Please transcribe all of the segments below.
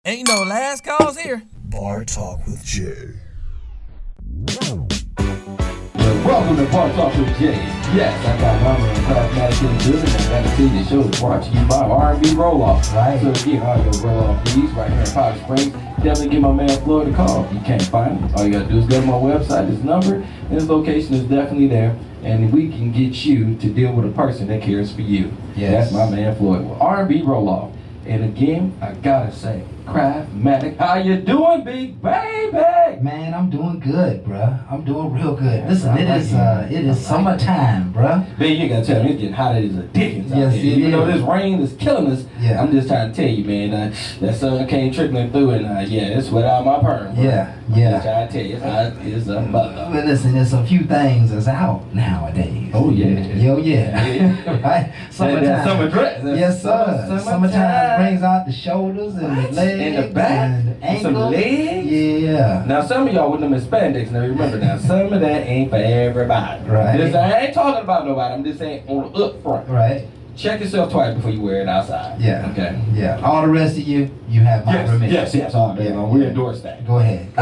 Ain't no last calls here. Bar Talk with Jay. Welcome to Bar Talk with Jay. Yes, I got my man Classmatic in the building, and that the show is brought to you by R&B Roll-Off. Right. So again, all your roll-off fees right here in Powder Springs. Definitely give my man Floyd a call. If you can't find him, all you gotta do is go to my website. His number and his location is definitely there, and we can get you to deal with a person that cares for you. Yes. That's my man Floyd with R&B Roll-Off. And again, I gotta say, Craftmatic, how you doing, big baby? Man, I'm doing good, bruh. I'm doing real good. Listen, it is summertime, bruh. Man, you gotta tell me, it's getting hotter as a Dickens out here. Even though this rain is killing us, I'm just trying to tell you, man, that sun came trickling through, and it's wet out my perm, bro. Yeah. I'm just trying to tell you, it's hot as a mother. But listen, there's a few things that's out nowadays. Oh, yeah. Yeah. Right? Summertime. Summer dress. Yes, sir. Summertime brings out the shoulders and the legs. And the back. And the ankles. Some legs. Yeah. Now, some of y'all with them in spandex, now remember now, some of that ain't for everybody. Right. I ain't talking about nobody, I'm just saying on the up front. Right. Check yourself twice before you wear it outside. Yeah. Okay. Yeah. All the rest of you have my permission. Yes. All day long. We endorse that. Go ahead.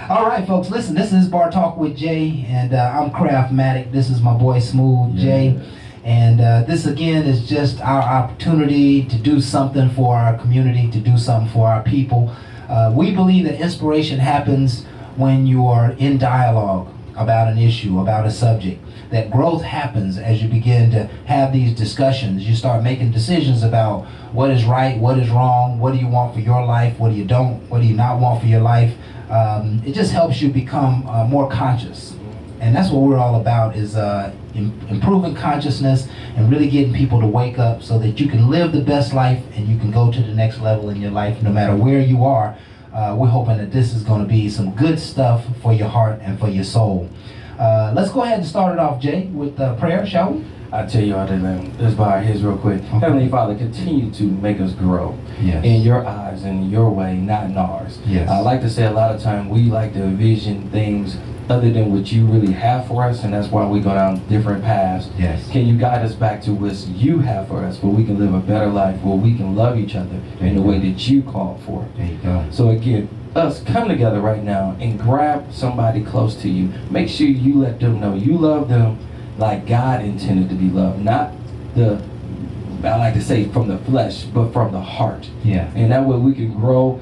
All right, folks. Listen, this is Bar Talk with Jay, and I'm Craftmatic. This is my boy Smooth Jay. And this again is just our opportunity to do something for our community, to do something for our people. We believe that inspiration happens when you are in dialogue about an issue, about a subject. That growth happens as you begin to have these discussions. You start making decisions about what is right, what is wrong, what do you want for your life, what do you not want for your life. It just helps you become more conscious. And that's what we're all about, is improving consciousness and really getting people to wake up so that you can live the best life and you can go to the next level in your life no matter where you are. We're hoping that this is going to be some good stuff for your heart and for your soul. Let's go ahead and start it off, Jay, with prayer, shall we? I tell you all that, man. Let's bow our heads real quick. Okay. Heavenly Father, continue to make us grow in your eyes and in your way, not in ours. Yes. I like to say a lot of time we like to envision things other than what you really have for us, and that's why we go down different paths. Yes. Can you guide us back to what you have for us, where we can live a better life, where we can love each other in the way that you called for? There you go. So again, us come together right now and grab somebody close to you. Make sure you let them know you love them like God intended to be loved, not I like to say from the flesh, but from the heart. Yeah. And that way we can grow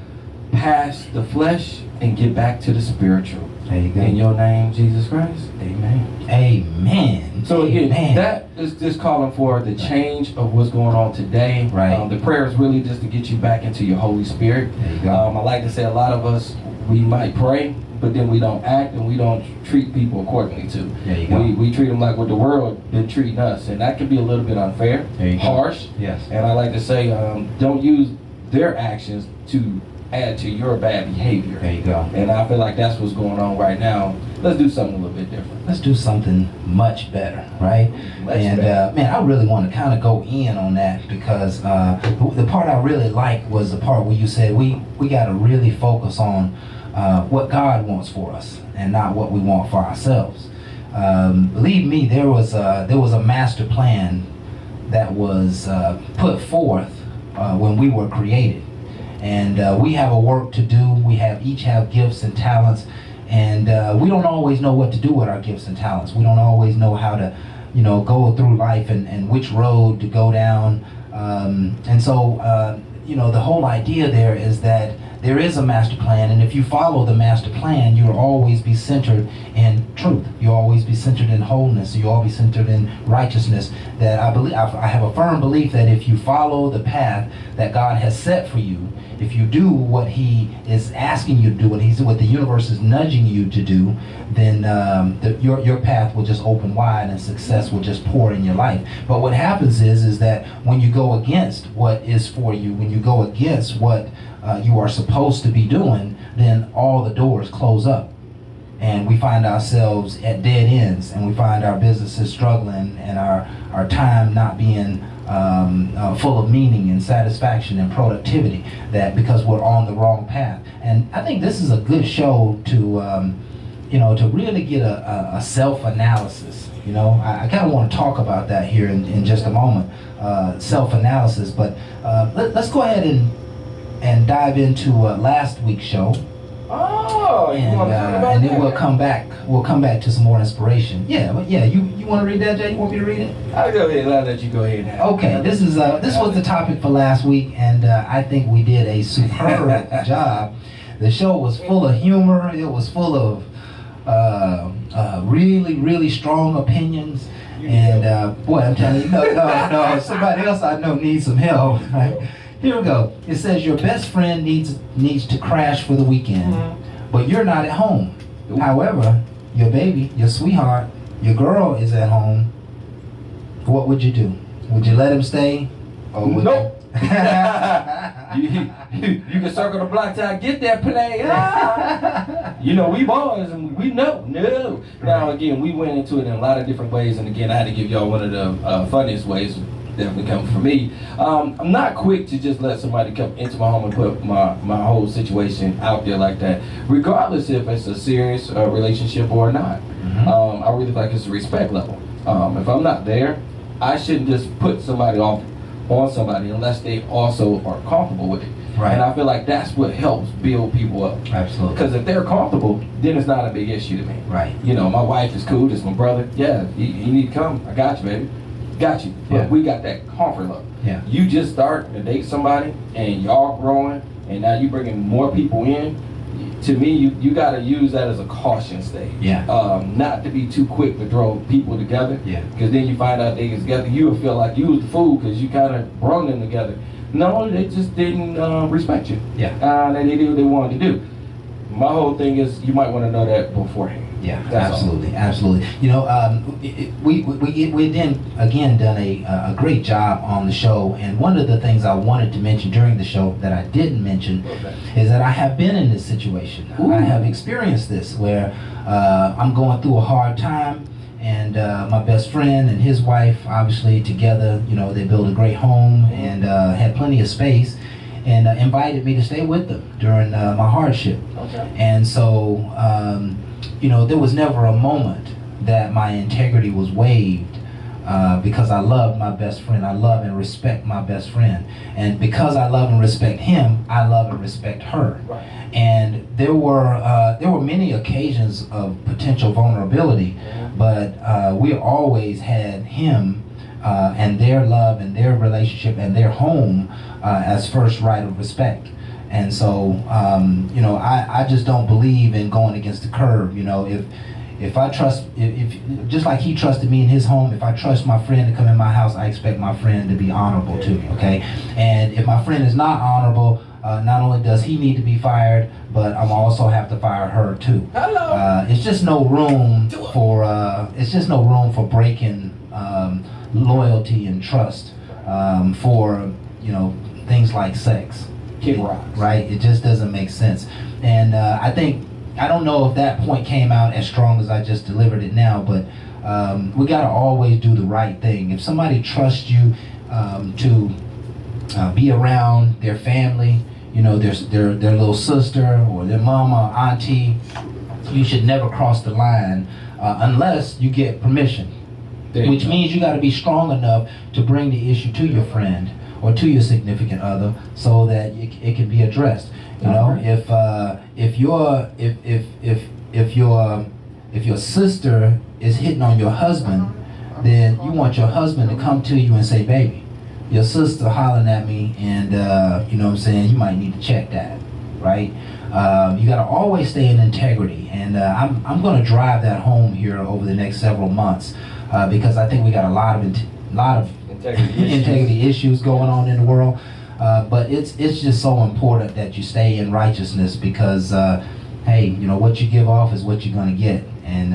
past the flesh and get back to the spiritual. There you go. In your name, Jesus Christ. Amen. Amen. So again, that is just calling for the change of what's going on today. Right. The prayer is really just to get you back into your Holy Spirit. There you go. I like to say a lot of us, we might pray, but then we don't act and we don't treat people accordingly too. There you go. We treat them like what the world been treating us, and that can be a little bit unfair, harsh. Yes. And I like to say, don't use their actions to add to your bad behavior. There you go. And I feel like that's what's going on right now. Let's do something a little bit different. Let's do something much better, right? Man, I really want to kind of go in on that because the part I really liked was the part where you said we got to really focus on what God wants for us and not what we want for ourselves. Believe me, there was a master plan that was put forth when we were created. And we have a work to do. We each have gifts and talents, and we don't always know what to do with our gifts and talents. We don't always know how to, go through life and which road to go down. And so, the whole idea there is that there is a master plan, and if you follow the master plan, you'll always be centered in truth. You'll always be centered in wholeness. You'll always be centered in righteousness. That I have a firm belief that if you follow the path that God has set for you, if you do what He is asking you to do, what the universe is nudging you to do, then your path will just open wide and success will just pour in your life. But what happens is that when you go against what is for you, when you go against what you are supposed to be doing, then all the doors close up. And we find ourselves at dead ends, and we find our businesses struggling, and our time not being full of meaning and satisfaction and productivity, that because we're on the wrong path. And I think this is a good show to really get a self-analysis. I kind of want to talk about that here in just a moment, self-analysis. But let's go ahead and and dive into last week's show. Oh, you want to talk about and that? then we'll come back. We'll come back to some more inspiration. Yeah, but yeah, you want to read that, Jay? You want me to read it? I'll go ahead. I'll let you go ahead. Now. Okay, this was the topic for last week, and I think we did a superb job. The show was full of humor. It was full of really, really strong opinions. And boy, I'm telling you, no, somebody else I know needs some help. Right? Here we go. It says your best friend needs to crash for the weekend, but you're not at home. However, your baby, your sweetheart, your girl is at home. What would you do? Would you let him stay? Or would Nope. you can circle the block till I get that play. You know, we boys and we know. No. Now, again, we went into it in a lot of different ways. And again, I had to give y'all one of the funniest ways. Definitely coming from me. I'm not quick to just let somebody come into my home and put my whole situation out there like that, regardless if it's a serious relationship or not. I really feel like it's a respect level. If I'm not there, I shouldn't just put somebody off on somebody unless they also are comfortable with it. Right. And I feel like that's what helps build people up. Absolutely. Because if they're comfortable, then it's not a big issue to me. Right. You know, my wife is cool. This is my brother. Yeah, you need to come. I got you, baby. Got you. But we got that comfort level. Yeah. You just start to date somebody and y'all growing, and now you bringing more people in. To me, you got to use that as a caution stage. Yeah. Not to be too quick to throw people together. Yeah. Because then you find out they get together, you will feel like you was the fool because you kind of brought them together. No, they just didn't respect you. Yeah. They did what they wanted to do. My whole thing is you might want to know that beforehand. Yeah, That's absolutely, absolutely. You know, we then again done a great job on the show, and one of the things I wanted to mention during the show that I didn't mention is that I have been in this situation. Ooh. I have experienced this where I'm going through a hard time, and my best friend and his wife, obviously together, you know, they built a great home and had plenty of space, and invited me to stay with them during my hardship. Okay. And so. You know, there was never a moment that my integrity was waived because I love my best friend. I love and respect my best friend. And because I love and respect him, I love and respect her. Right. And there were many occasions of potential vulnerability, but we always had him and their love and their relationship and their home as first right of respect. And so, you know, I just don't believe in going against the curve. You know, if I trust, if just like he trusted me in his home, if I trust my friend to come in my house, I expect my friend to be honorable to me, okay? And if my friend is not honorable, not only does he need to be fired, but I'm also have to fire her too. Hello. It's just no room for breaking loyalty and trust for, you know, things like sex. Kid rocks. Right? It just doesn't make sense. And I don't know if that point came out as strong as I just delivered it now, but we got to always do the right thing. If somebody trusts you to be around their family, you know, their little sister or their mama, auntie, you should never cross the line unless you get permission. Which means you got to be strong enough to bring the issue to your friend or to your significant other, so that it can be addressed. You know, if your sister is hitting on your husband, then you want your husband to come to you and say, "Baby, your sister hollering at me, and you know what I'm saying, you might need to check that," right? You got to always stay in integrity, and I'm going to drive that home here over the next several months because I think we got a lot of integrity issues going on in the world, but it's just so important that you stay in righteousness because hey, you know, what you give off is what you're gonna get, and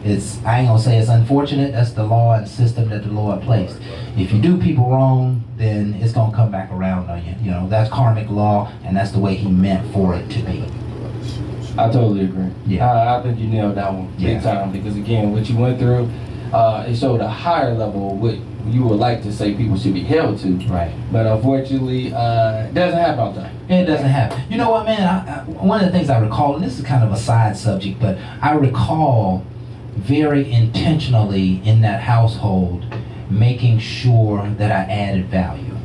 it's I ain't gonna say it's unfortunate. That's the law and system that the Lord placed. If you do people wrong, then it's gonna come back around on you. You know, that's karmic law, and that's the way He meant for it to be. I totally agree. Yeah. I think you nailed that one big time because again, what you went through, it showed a higher level of what you would like to say people should be held to. Right. But unfortunately, it doesn't happen all the time. It doesn't happen. You know what, man? One of the things I recall, and this is kind of a side subject, but I recall very intentionally in that household making sure that I added value.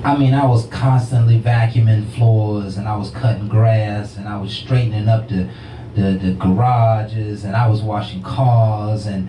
I mean, I was constantly vacuuming floors, and I was cutting grass, and I was straightening up the garages, and I was washing cars, and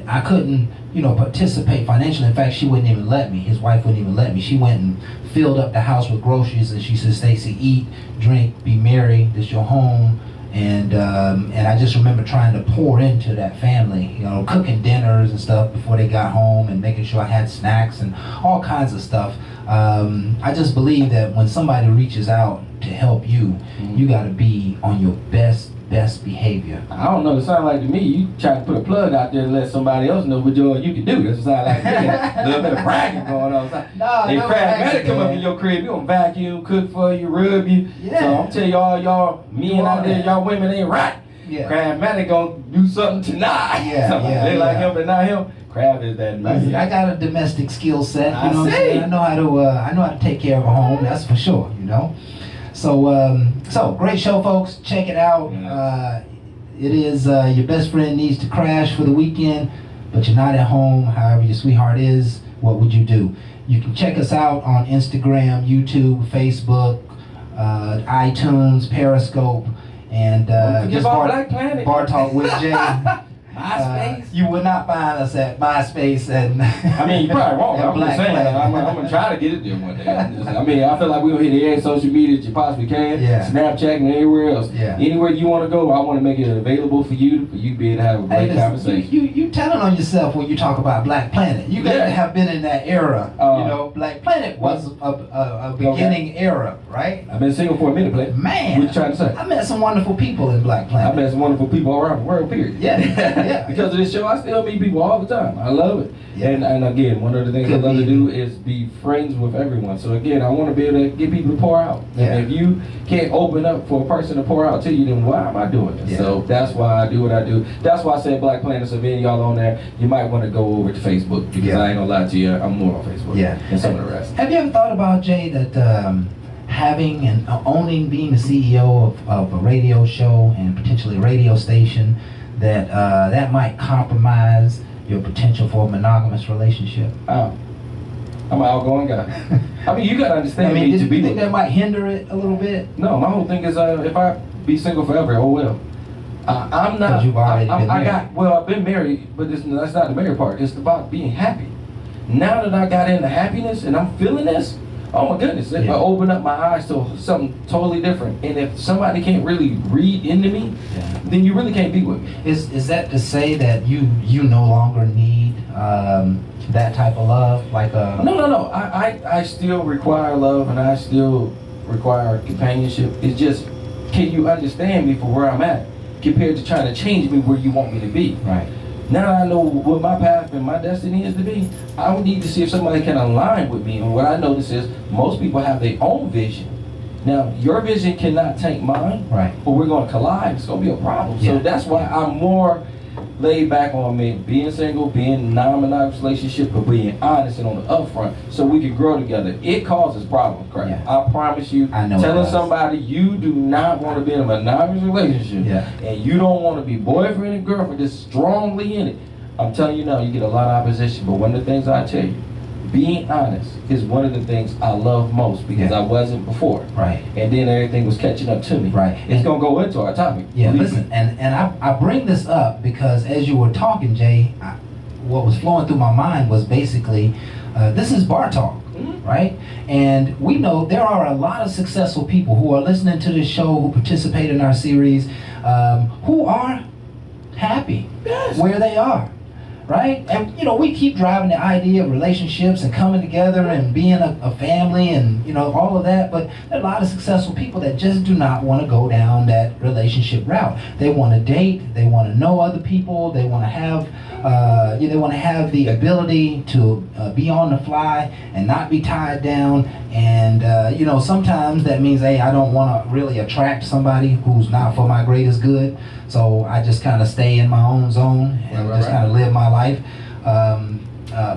I couldn't, participate financially. In fact, she wouldn't even let me. His wife wouldn't even let me. She went and filled up the house with groceries, and she said, "Stacy, eat, drink, be merry. This your home." And I just remember trying to pour into that family, cooking dinners and stuff before they got home, and making sure I had snacks and all kinds of stuff. I just believe that when somebody reaches out to help you, you got to be on your best behavior. I don't know. It sounds like to me you try to put a plug out there and let somebody else know what you can do. That's what it sounds like. A little bit of bragging going on. If Crabmatic come up in your crib, you gonna vacuum, cook for you, rub you. Yeah. So I'm telling y'all men out there, y'all women ain't right. Yeah. Crabmatic gonna do something tonight. They like him but not him. Crab is that nice. I got a domestic skill set. You know what I'm saying? I know how to take care of a home. That's for sure. So great show, folks. Check it out. It is your best friend needs to crash for the weekend, but you're not at home. However, your sweetheart is. What would you do? You can check us out on Instagram, YouTube, Facebook, iTunes, Periscope, and just Bar Talk with Jay. MySpace. You will not find us at MySpace and. I mean, you probably won't. I'm just saying. I'm gonna try to get it there one day. I feel like we're gonna hit every social media that you possibly can. Yeah. Snapchat and everywhere else. Yeah. Anywhere you want to go, I want to make it available for you to be able to have a great conversation. You telling on yourself when you talk about Black Planet. You gotta have been in that era. Black Planet was a beginning era, right? I've been single for a minute, Blake. Man, what you trying to say? I met some wonderful people in Black Planet. I met some wonderful people all around the world. Period. Yeah. Yeah. Because of this show, I still meet people all the time. I love it. Yeah. And again, one of the things I love to do is be friends with everyone. So again, I want to be able to get people to pour out. Yeah. And if you can't open up for a person to pour out to you, then why am I doing it? Yeah. So that's why I do what I do. That's why I said Black Planet. So if any of y'all on there, you might want to go over to Facebook, because I ain't gonna lie to you, I'm more on Facebook than some of the rest. Have you ever thought about, Jay, that having and owning, being the CEO of a radio show and potentially a radio station, that might compromise your potential for a monogamous relationship? I'm an outgoing guy. I mean, you gotta understand me to be. Do you think that might hinder it a little bit? No, my whole thing is if I be single forever, oh well. I'm not. Because you've already been married. I've been married, but that's not the married part. It's about being happy. Now that I got into happiness and I'm feeling this, oh my goodness, if I open up my eyes to something totally different, and if somebody can't really read into me, then you really can't be with me. Is that to say that you no longer need that type of love? No. I still require love, and I still require companionship. It's just, can you understand me for where I'm at, compared to trying to change me where you want me to be? Right. Now that I know what my path and my destiny is to be, I would need to see if somebody can align with me. And what I notice is most people have their own vision. Now, your vision cannot take mine, right? But we're going to collide. It's going to be a problem. Yeah. So that's why I'm more laid back on me being single, being non-monogamous relationship, but being honest and on the upfront, so we can grow together. It causes problems, Craig. Yeah. I promise you. I know. Telling somebody you do not want to be in a monogamous relationship, and you don't want to be boyfriend and girlfriend, just strongly in it. I'm telling you now, you get a lot of opposition. But one of the things I tell you, being honest is one of the things I love most, because I wasn't before. Right. And then everything was catching up to me. Right. It's going to go into our topic. Yeah, listen, and I bring this up because as you were talking, Jay, what was flowing through my mind was basically, this is Bar Talk, right? And we know there are a lot of successful people who are listening to this show, who participate in our series, who are happy where they are. Right? And we keep driving the idea of relationships and coming together and being a family and all of that, but there are a lot of successful people that just do not want to go down that relationship route. They want to date, they want to know other people, they want to have they want to have the ability to be on the fly and not be tied down. And sometimes that means, hey, I don't want to really attract somebody who's not for my greatest good, so I just kind of stay in my own zone and kind of live my life.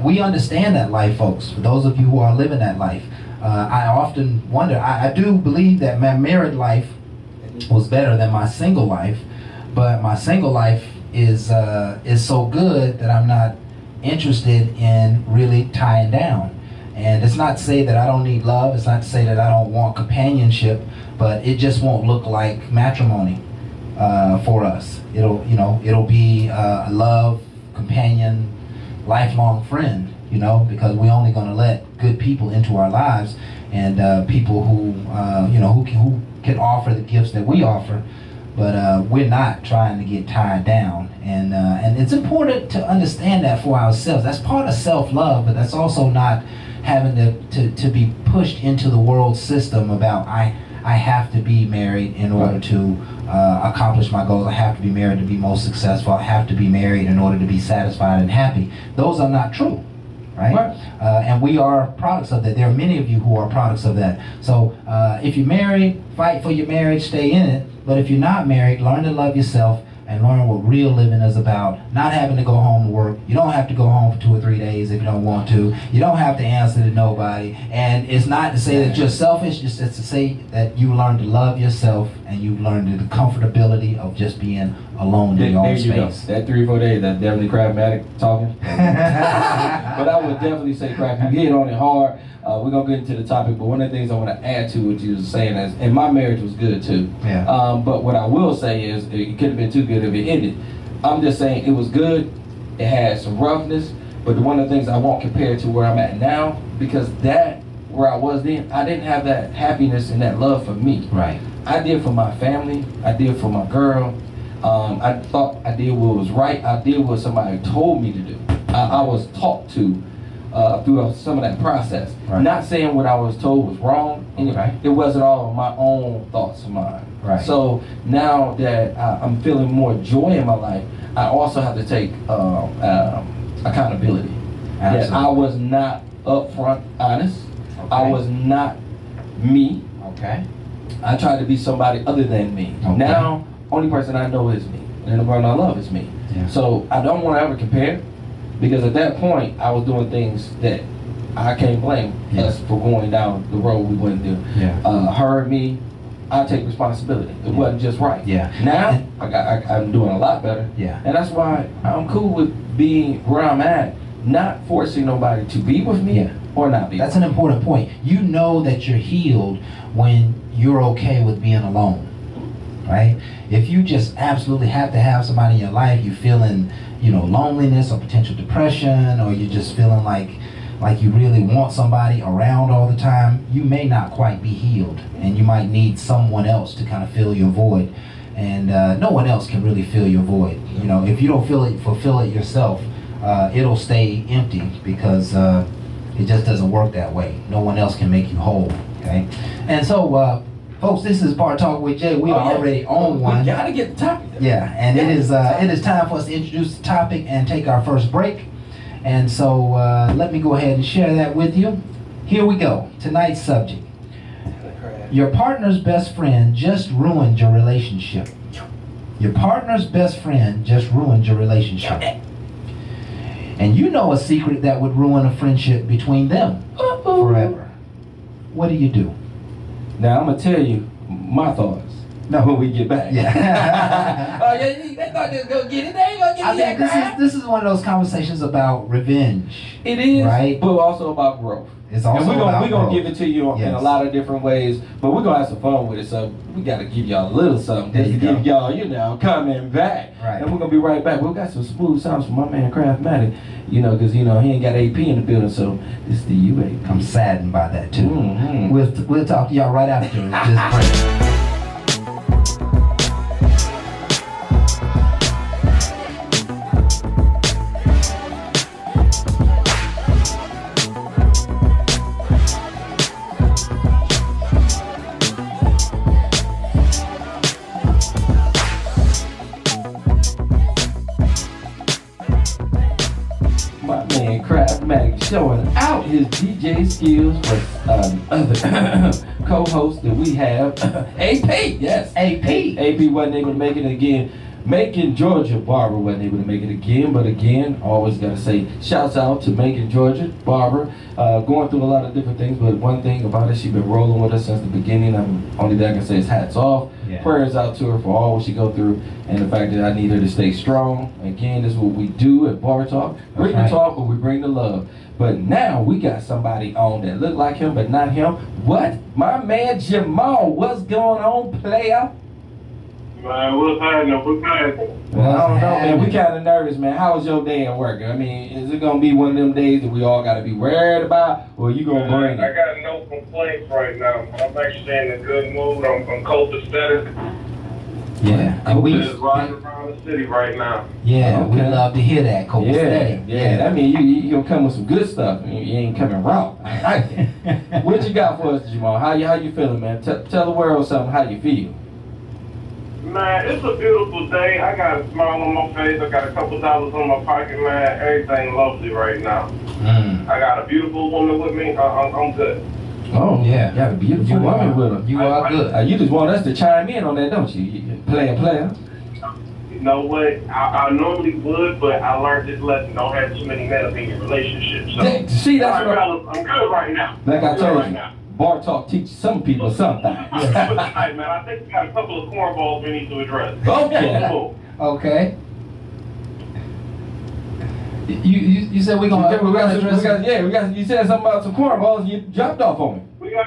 We understand that life, folks. For those of you who are living that life, I often wonder, I do believe that my married life was better than my single life, but my single life is so good that I'm not interested in really tying down. And it's not to say that I don't need love. It's not to say that I don't want companionship, but it just won't look like matrimony for us. It'll be a love, companion, lifelong friend, because we're only going to let good people into our lives, and people who who can offer the gifts that we offer, but we're not trying to get tied down. And it's important to understand that for ourselves. That's part of self-love, but that's also not having to be pushed into the world system about I have to be married in order to accomplish my goals. I have to be married to be most successful. I have to be married in order to be satisfied and happy. Those are not true, right? And we are products of that. There are many of you who are products of that. So if you're married, fight for your marriage, stay in it. But if you're not married, learn to love yourself and learn what real living is about. Not having to go home to work. You don't have to go home for 2 or 3 days if you don't want to. You don't have to answer to nobody. And it's not to say that you're selfish, it's just to say that you learn to love yourself and you learn the comfortability of just being alone in your own space. That 3 or 4 days, that's definitely Craftmatic talking. But I would definitely say, Craft, you hit on it hard. We're going to get into the topic, but one of the things I want to add to what you were saying is, and my marriage was good too. Yeah. But what I will say is, it could have been too good if it ended. I'm just saying it was good. It had some roughness, but one of the things I won't compare to where I'm at now, because where I was then, I didn't have that happiness and that love for me. Right. I did for my family. I did for my girl. I thought I did what was right. I did what somebody told me to do. I was taught to through some of that process. Right. Not saying what I was told was wrong. Okay. It wasn't all my own thoughts of mine. Right. So now that I'm feeling more joy in my life, I also have to take accountability. Absolutely. That I was not upfront honest. Okay. I was not me. Okay. I tried to be somebody other than me. Okay. Now, only person I know is me. And the person I love is me. Yeah. So I don't want to ever compare, because at that point, I was doing things that I can't blame us for going down the road we went through. Yeah. Her and me, I take responsibility. It wasn't just right. Yeah. Now, I'm doing a lot better. Yeah. And that's why I'm cool with being where I'm at, not forcing nobody to be with me or not be. That's an important point. You know that you're healed when you're okay with being alone, right? If you just absolutely have to have somebody in your life, you're feeling, loneliness or potential depression, or you're just feeling like you really want somebody around all the time, you may not quite be healed, and you might need someone else to kind of fill your void. And no one else can really fill your void. If you don't fulfill it yourself, it'll stay empty, because it just doesn't work that way. No one else can make you whole. Okay, and so folks, this is Part Talk with Jay. We are already on one. We gotta get the topic. Yeah, and it is time for us to introduce the topic and take our first break. And so let me go ahead and share that with you. Here we go. Tonight's subject: your partner's best friend just ruined your relationship. Your partner's best friend just ruined your relationship. And you know a secret that would ruin a friendship between them forever. What do you do? Now I'm gonna tell you my thoughts. No. When we get back. Yeah. Oh yeah, they thought they was gonna get it. They ain't gonna get it. I mean, this is one of those conversations about revenge. It is, right? But also about growth. It's also and we're gonna growth. give it to you in a lot of different ways, but we're gonna have some fun with it. So we gotta give y'all a little something just to give y'all, coming back. Right. And we're gonna be right back. We got some smooth sounds from my man Craftmatic, because he ain't got AP in the building, so this is the UAP. I'm saddened by that too. Mm-hmm. We'll talk to y'all right after this break. Craftmatic showing out his DJ skills for other co-host that we have, AP. Yes, AP wasn't able to make it again. Macon, Georgia. Barbara wasn't able to make it again, but again, always got to say shouts out to Macon, Georgia. Barbara, going through a lot of different things, but one thing about it, she's been rolling with us since the beginning. Only thing I can say is hats off. Yeah. Prayers out to her for all what she go through, and the fact that I need her to stay strong. Again, this is what we do at Bar Talk. Bring the talk, but we bring the love. But now we got somebody on that look like him, but not him. What? My man Jamal, what's going on, player? Man, what's happening? What's happening? Well, I don't know, man. We kind of nervous, man. How was your day at work? I mean, is it gonna be one of them days that we all gotta be worried about, or you gonna bring I it? got no complaints right now. I'm actually in a good mood. I'm copacetic. Yeah, and we Just riding around the city right now. yeah we Okay. love to hear that, Coach. Yeah. That means you gonna come with some good stuff. You ain't coming wrong. I like it. What you got for us, Jamal? How you feeling, man? Tell the world something. How you feel? Man, it's a beautiful day. I got a smile on my face. I got a couple dollars on my pocket, man. Everything lovely right now. I got a beautiful woman with me. I'm good. Oh Yeah. got a beautiful You woman are, with her. you are good. You just want us to chime in on that, don't you? Player. You know what? I normally would, but I learned this lesson. Don't have too many men up in your relationship. So, See, that's what I'm good right now. like I I'm good told right you. now. Bar Talk teaches some people something. Tonight, man, I think we got a couple of cornballs we need to address. Okay. Cool. Okay. You said we're gonna You said something about some cornballs and you dropped off on me. We got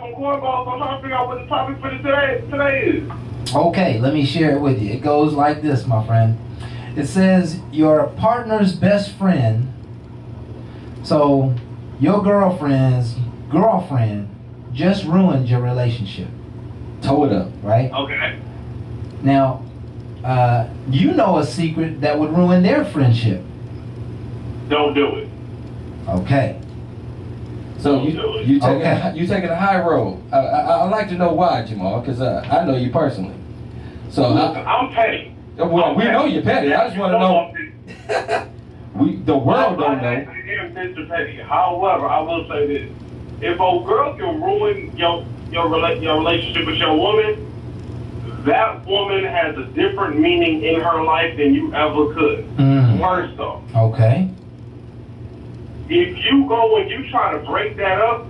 some cornballs. I'm trying to figure out what the topic for today is. Okay, let me share it with you. It goes like this, my friend. It says your partner's best friend. So your girlfriend just ruined your relationship, Toe it up. right? Okay. Now, you know a secret that would ruin their friendship. Don't do it. Okay. So you Okay. taking a high road. I'd like to know why, Jamal, because I know you personally. So I'm petty. well, we know you're petty. I just want to know. The world don't know. I am Mr. Petty. However, I will say this: if a girl can ruin your relationship with your woman, that woman has a different meaning in her life than you ever could. First off, Okay. if you go and you try to break that up,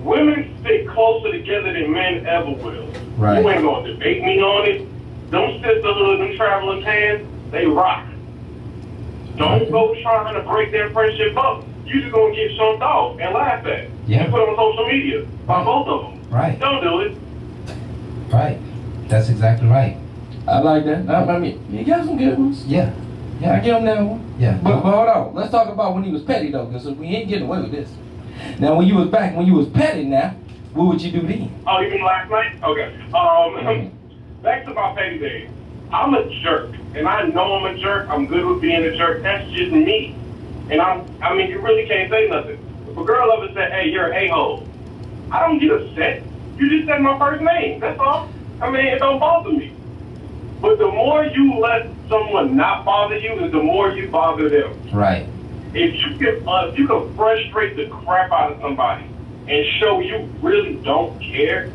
women stick closer together than men ever will. Right. You ain't gonna debate me on it. Them sisterhood, them traveling pants, they rock. Don't go trying to break their friendship up. You just gonna get shunned off and laughed at. Yeah. You put on social media by both of them. Right. Don't do it. Right. That's exactly right. I like that. I mean, you got some good ones. Yeah. I give him that one. Yeah. But hold on. Let's talk about when he was petty though, because we ain't getting away with this. Now, when you was petty, now, what would you do then? Oh, you mean last night? Okay. Back to my petty days. I'm a jerk, and I know I'm a jerk. I'm good with being a jerk. That's just me. And I mean, you really can't say nothing. If a girl ever said, "Hey, you're an a-hole," I don't get upset. You just said my first name. That's all. I mean, it don't bother me. But the more you let someone not bother you, is the more you bother them. Right. If you can frustrate the crap out of somebody and show you really don't care,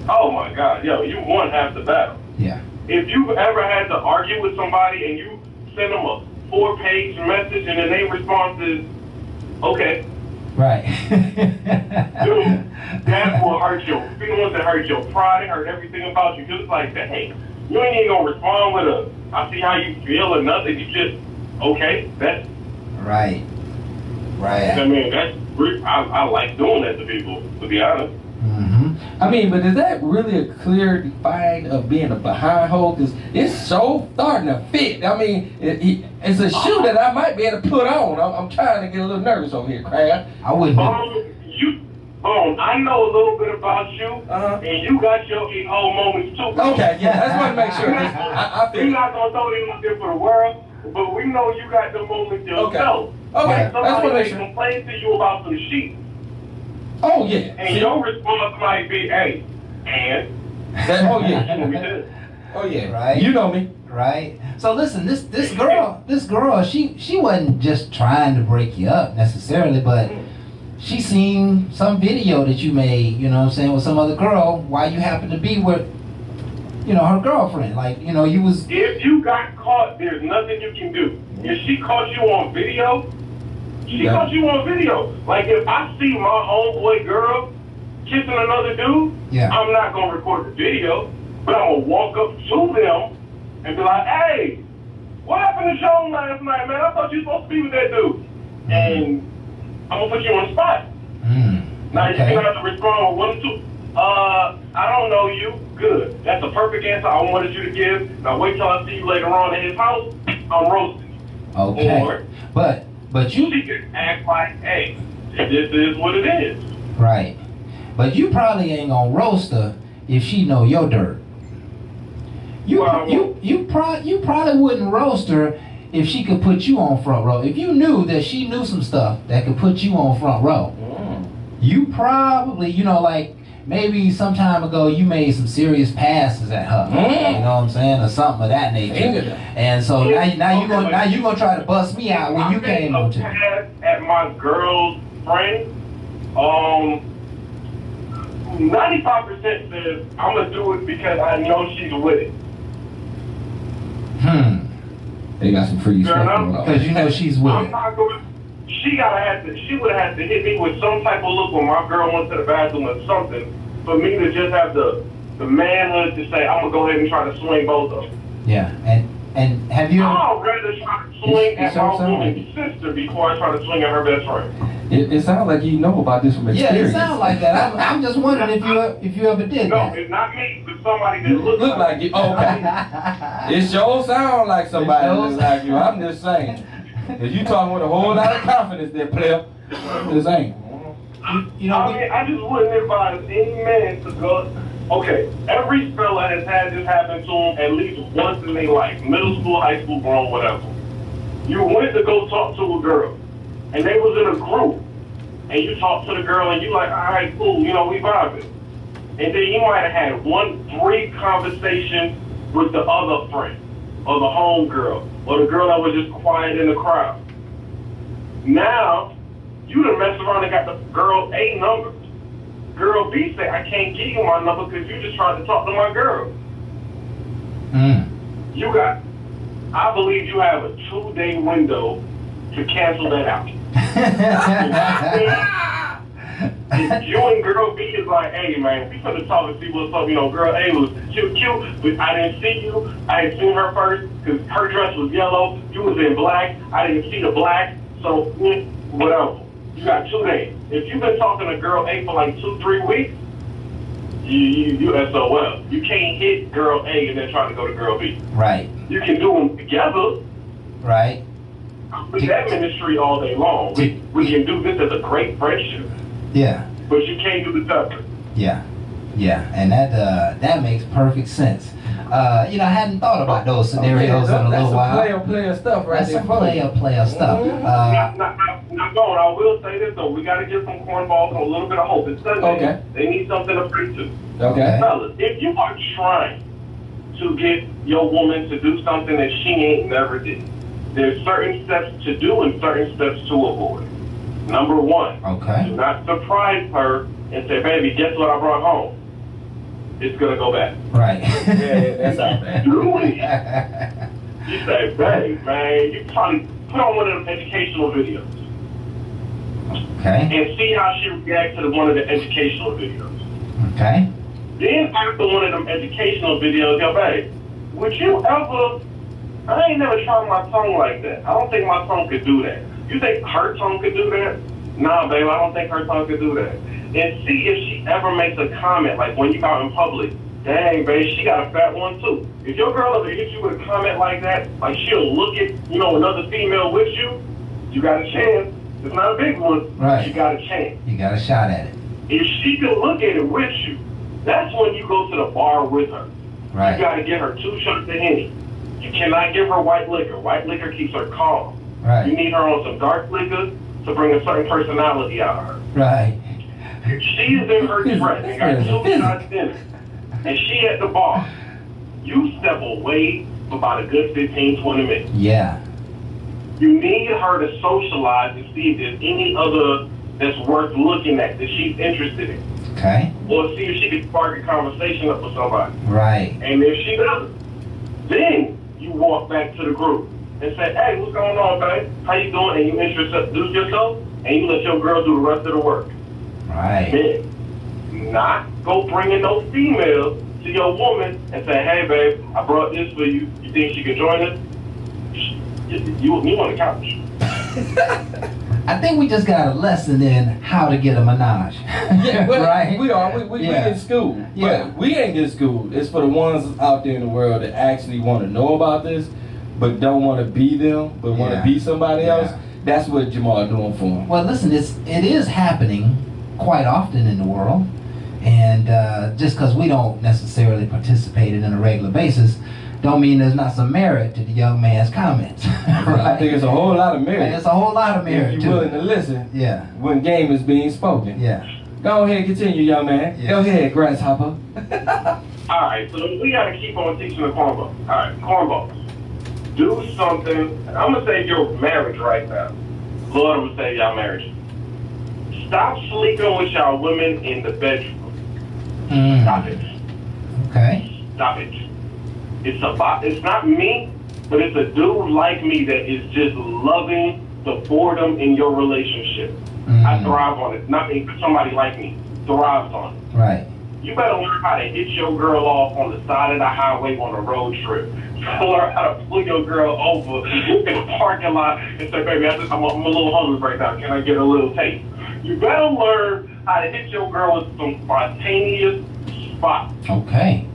oh my God, yo, you won half the battle. Yeah. If you've ever had to argue with somebody and you send them a 4-page message and then their response is, okay, Right. dude, that will hurt your feelings, it hurt your pride, it hurt everything about you. Just like that, hey, you ain't even gonna respond with a, I see how you feel or nothing. You just, okay, that's, Right. I mean, I like doing that to people, to be honest. I mean, but is that really a clear define of being a behind hole? Because it's so starting to fit. I mean, it's a shoe that I might be able to put on. I'm trying to get a little nervous over here, Crab. I wouldn't. I know a little bit about you, and you got your whole moments too. Okay, yeah, I just want to make sure. I feel We're not gonna throw them out there for the world, but we know you got the moments yourself. Okay, Somebody may sure. complain to you about some shit, Oh, yeah. and your response might be, "Hey, and Oh, what yeah. we did." Oh, yeah. Right. You know me. Right. So listen, this girl, she wasn't just trying to break you up necessarily, but she seen some video that you made, you know what I'm saying, with some other girl while you happened to be with her girlfriend. Like, you was. If you got caught, there's nothing you can do. If she caught you on video, caught you on video. Like, if I see my homeboy girl kissing another dude, I'm not going to record the video, but I'm going to walk up to them and be like, hey, what happened to Joan last night, man? I thought you were supposed to be with that dude. And I'm going to put you on the spot. Now, you're going to have to respond with 1 or 2. I don't know you. Good. That's a perfect answer I wanted you to give. Now, wait till I see you later on in his house. I'm roasting you. Okay. Or, but you... She can act like, hey, this is what it is. Right. But you probably ain't gonna roast her if she know your dirt. You probably wouldn't roast her if she could put you on front row. If you knew that she knew some stuff that could put you on front row, you probably, like maybe some time ago you made some serious passes at her. You know what I'm saying, or something of that nature. And so now you gonna try to bust me out when you came on to pass at my girl's friend. 95% says I'm gonna do it because I know she's with it. They got some free stuff because you know she's with it. She would have had to hit me with some type of look when my girl went to the bathroom or something for me to just have the manhood to say I'm gonna go ahead and try to swing both of them. Yeah, and have you? I'd rather try to swing at my woman's sister before I try to swing at her best friend. It sounds like you know about this from experience. Yeah, it sounds like that. I'm just wondering if you ever did no, that. No, it's not me, but somebody that looks like you. Okay. It sure sounds like somebody that looks like you. I'm just saying. If you talking with a whole lot of confidence there, player, this ain't. I just wouldn't advise any man to go. Okay, every fella has had this happen to them at least once in their life. Middle school, high school, grown, whatever. You went to go talk to a girl, and they was in a group, and you talked to the girl, and you like, all right, cool, we vibing. And then you might have had one brief conversation with the other friend, or the home girl, or the girl that was just quiet in the crowd. Now, you done messed around and got the girl A number. Girl B say, I can't give you my number because you just tried to talk to my girl. I believe you have a 2-day window to cancel that out. If you and girl B is like, hey man, we finna talk and see what's up, girl A she was cute, but I didn't see you. I had seen her first because her dress was yellow, you was in black, I didn't see the black, so whatever. You got 2 days. If you've been talking to girl A for like 2-3 weeks, you SOL. You can't hit girl A and then try to go to girl B. Right. You can do them together. Right. With that ministry all day long. We can do this as a great friendship. Yeah. But you can't do the separate. Yeah. Yeah. And that makes perfect sense. I hadn't thought about those scenarios in a little while. That's some player stuff right there. That's some player stuff. Not going. I will say this though. We got to give some cornballs and a little bit of hope. It's Sunday. Okay. They need something to preach to. Okay. Fellas, if you are trying to get your woman to do something that she ain't never did, there's certain steps to do and certain steps to avoid. Number 1. Okay. Do not surprise her and say, baby, guess what I brought home? It's going to go back. Right. Yeah, that's not bad. Do it. You say, babe, man, you probably put on one of them educational videos. Okay. And see how she reacts to one of the educational videos. Okay. Then after one of them educational videos, yo, babe, would you ever, I ain't never tried my tongue like that. I don't think my tongue could do that. You think her tongue could do that? Nah, babe, I don't think her tongue could do that. And see if she ever makes a comment, like when you out in public, dang, babe, she got a fat one too. If your girl ever hits you with a comment like that, like she'll look at, another female with you, you got a chance. It's not a big one, right. But you got a chance. You got a shot at it. If she can look at it with you, that's when you go to the bar with her. Right. You got to give her 2 shots of Henny. You cannot give her white liquor. White liquor keeps her calm. Right. You need her on some dark liquor to bring a certain personality out of her. Right. If she is in her dress and got 2 shots in it, and she at the bar, you step away for about a good 15-20 minutes. Yeah. You need her to socialize and see if there's any other that's worth looking at that she's interested in. Okay. Or see if she can spark a conversation up with somebody. Right. And if she doesn't, then you walk back to the group and say, hey, what's going on, babe? How you doing? And you introduce yourself, and you let your girl do the rest of the work. Right. Then, not go bringing no females to your woman and say, hey, babe, I brought this for you. You think she can join us? You on the couch. I think we just got a lesson in how to get a menage. Yeah, well, right? We are. We in school. Yeah. But we ain't in school. It's for the ones out there in the world that actually want to know about this, but don't want to be them, but want to be somebody else. That's what Jamal doing for him. Well, listen, it is happening quite often in the world. And just because we don't necessarily participate in it on a regular basis, don't mean there's not some merit to the young man's comments. Right? I think it's a whole lot of merit. And it's a whole lot of merit If to you're willing it. to listen Yeah. when game is being spoken. Yeah. Go ahead, continue, young man. Yeah. Go ahead, grasshopper. All right, so we got to keep on teaching the cornball. All right, cornballs. Do something. I'm going to save your marriage right now. Lord, I'm going to save y'all marriage. Stop sleeping with y'all women in the bedroom. Stop it. Okay. Stop it. It's not me, but it's a dude like me that is just loving the boredom in your relationship. I thrive on it. Not me, but somebody like me thrives on it. Right. You better learn how to hit your girl off on the side of the highway on a road trip. You better learn how to pull your girl over in the parking lot and say, baby, I'm a little hungry right now. Can I get a little taste? You better learn how to hit your girl with some spontaneous spots. Okay.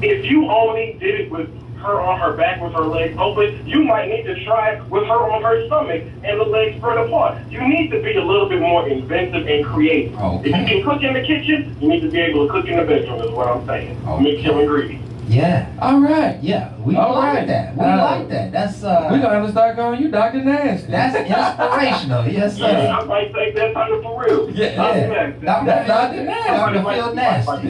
If you only did it with her on her back with her legs open, you might need to try it with her on her stomach and the legs spread apart. You need to be a little bit more inventive and creative. Okay. If you can cook in the kitchen, you need to be able to cook in the bedroom is what I'm saying. Mix your ingredients. Yeah. All right. Yeah. We All like right. that. We like that. That's We're going to start calling you Dr. Nasty. that's inspirational. Yes, sir. Yeah, I might take that title for real. Yeah. Dr. Dr. Nasty. Dr. Phil Nasty.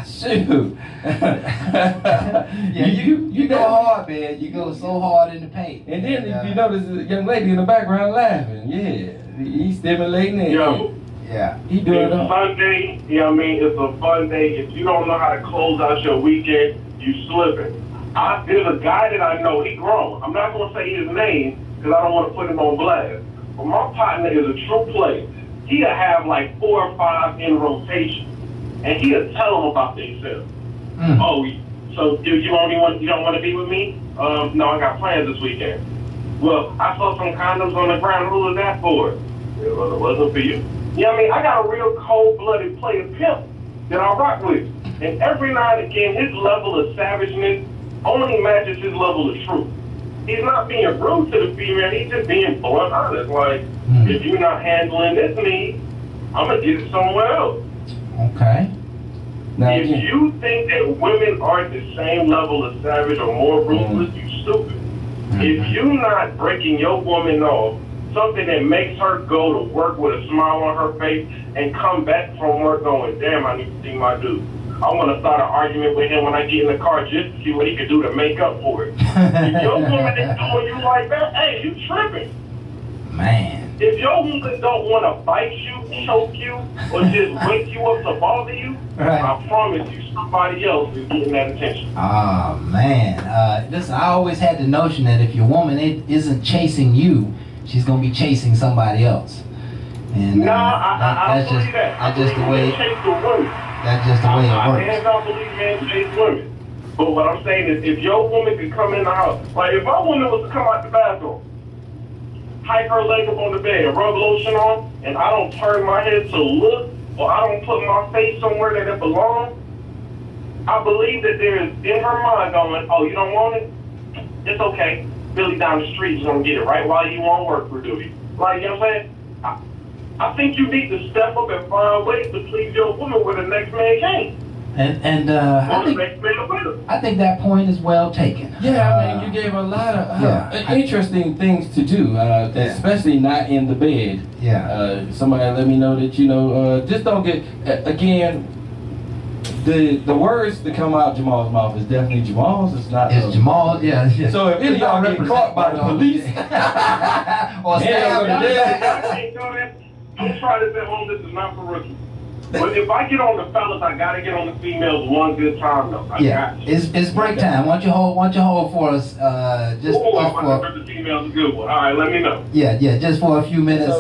Shoot. Yeah, you go hard, man. You go so hard in the paint. And then if you notice a young lady in the background laughing. Yeah. He's stimulating it. Yo, Yeah. He doing it's it all. Sunday, you know what I mean? It's a fun day. If you don't know how to close out your weekend, you slipping. There's a guy that I know, he grown. I'm not going to say his name because I don't want to put him on blast. But my partner is a true player. He'll have like 4 or 5 in rotation. And he'll tell them about themselves. Oh, so you don't want to be with me? No, I got plans this weekend. Well, I saw some condoms on the ground. Who was that for? Well, it wasn't for you. You know what I mean? I got a real cold-blooded player pimp that I rock with. And every now and again, his level of savageness only matches his level of truth. He's not being rude to the female. He's just being blunt honest. Like, if you're not handling this need, I'm going to get it somewhere else. Okay. Now, If again, you think that women aren't the same level of savage or more ruthless, you stupid. If you're not breaking your woman off, something that makes her go to work with a smile on her face and come back from work going, damn, I need to see my dude. I want to start an argument with him when I get in the car just to see what he can do to make up for it. If your woman is doing you like that, hey, you tripping. Man. If your woman don't want to bite you, choke you, or just wake you up to bother you, Right. I promise you somebody else is getting that attention. Oh, man. Listen, I always had the notion that if your woman isn't chasing you, she's going to be chasing somebody else. And Nah, I that's believe just, that. that's just the way, Chase the women. that's just the way it I works. don't believe men chase women. But what I'm saying is, if your woman could come in the house, like if my woman was to come out the bathroom, hike her leg up on the bed, rub lotion on, and I don't turn my head to look, or I don't put my face somewhere that it belongs, I believe that there is in her mind going, oh, you don't want it? It's okay. Billy down the street is going to get it right while you on work for duty. Like, you know what I'm saying? I think you need to step up and find ways to please your woman where the next man can't. And Or the next man with her. I think that point is well taken. yeah, I mean, you gave a lot of interesting things to do, especially not in the bed. Yeah. Somebody let me know that, just don't get, again, the words that come out Jamal's mouth is definitely Jamal's. It's not. It's Jamal, yeah. So if any of y'all get caught by the police, or yeah, stabbed, I can't do that. Don't try this at home. This is not for rookies. But if I get on the fellas, I gotta get on the females one good time though. I got you. It's break time. Why don't you hold for us? Just I want for to the females a good one. All right, let me know. yeah, just for a few minutes.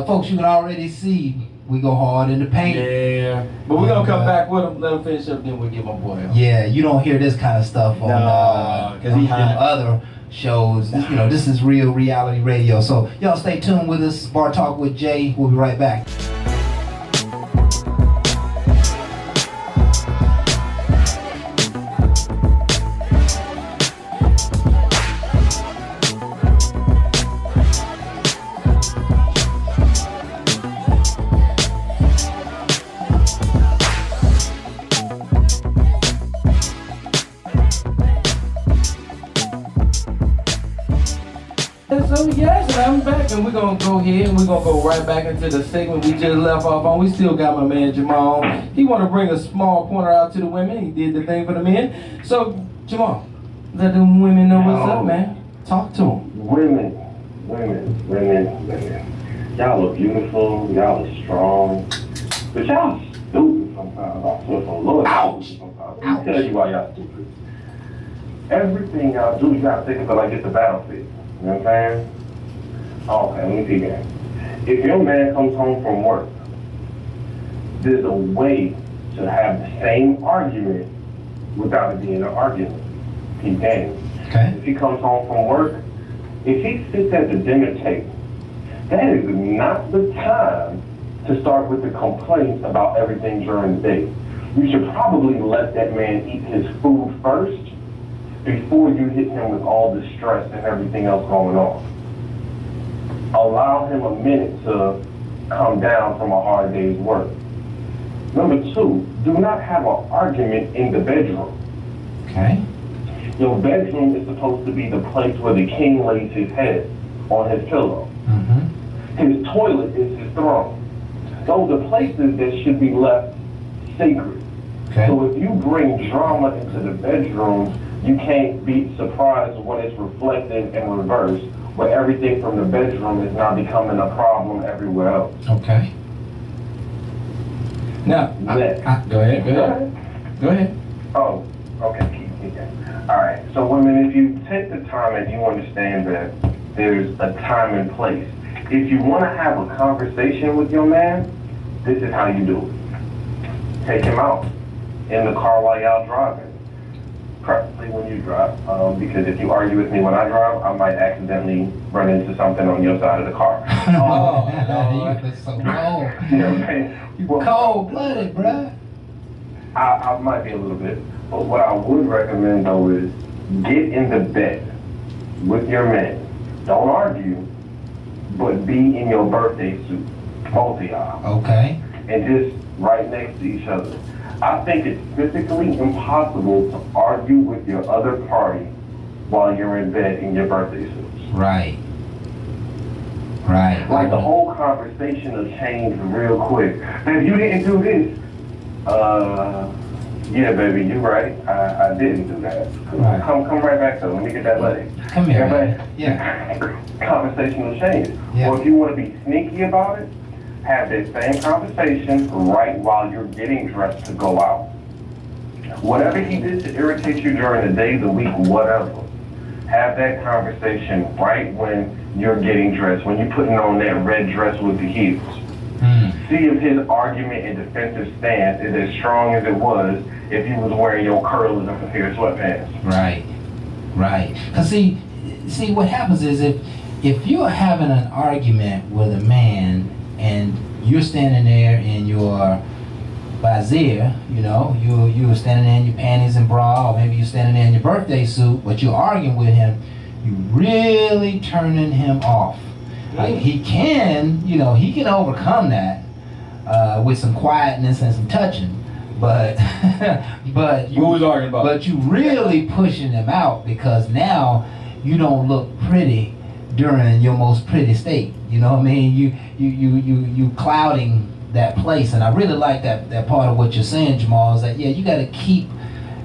Folks, you can already see we go hard in the paint. Yeah, but we're gonna come back with him, let him finish up, then we'll get my boy on. Yeah, you don't hear this kind of stuff on he hot. other shows. You know, this is real reality radio. So y'all stay tuned with us. Bar Talk with Jay. We'll be right back. So yes, I'm back, and we're gonna go ahead and we're gonna go right back into the segment we just left off on. We still got my man Jamal. He want to bring a small pointer out to the women. He did the thing for the men. So Jamal, let them women know what's up, man. Talk to them. Women. Y'all are beautiful. Y'all are strong. But y'all stupid sometimes. I feel so low. Ouch. Sometimes. Let me tell you why y'all stupid. Everything y'all do, you gotta think of it like it's a battlefield. You know what I'm saying? Okay, let me see that. If your man comes home from work, there's a way to have the same argument without it being an argument. Keep game. Okay. If he comes home from work, if he sits at the dinner table, that is not the time to start with the complaints about everything during the day. You should probably let that man eat his food first before you hit him with all the stress and everything else going on. Allow him a minute to come down from a hard day's work. Number two, do not have an argument in the bedroom. Okay. Your bedroom is supposed to be the place where the king lays his head on his pillow. Mm-hmm. His toilet is his throne. Those are places that should be left sacred. Okay. So if you bring drama into the bedroom, you can't be surprised when it's reflected and reversed, where everything from the bedroom is now becoming a problem everywhere else. Okay. Now, go ahead. Oh, okay, keep going. All right, so women, if you take the time and you understand that there's a time and place, if you want to have a conversation with your man, this is how you do it. Take him out in the car while y'all driving. Preferably when you drive, because if you argue with me when I drive, I might accidentally run into something on your side of the car. You're so cold. You know what I'm saying? You cold-blooded, bruh. I might be a little bit, but what I would recommend though is get in the bed with your man. Don't argue, but be in your birthday suit, both of y'all. Okay. And just right next to each other. I think it's physically impossible to argue with your other party while you're in bed in your birthday suits. Right. Like the whole conversation will change real quick. If you didn't do this, yeah, baby, you're right. I didn't do that. Right. Come right back to it. Let me get that leg. Come here, Everybody, man. Yeah. Conversation will change. Yeah. Or if you want to be sneaky about it, have that same conversation right while you're getting dressed to go out. Whatever he did to irritate you during the day, the week, whatever, have that conversation right when you're getting dressed, when you're putting on that red dress with the heels. See if his argument and defensive stance is as strong as it was if you was wearing your curlers up a pair of sweatpants. Right. Cause see what happens is if you're having an argument with a man and you're standing there in your brassiere, you know, you were standing there in your panties and bra, or maybe you're standing there in your birthday suit, but you're arguing with him, you really turning him off. Like he can overcome that with some quietness and some touching, but you really pushing him out, because now you don't look pretty during your most pretty state. You know what I mean? You clouding that place. And I really like that part of what you're saying, Jamal, is that, yeah, you got to keep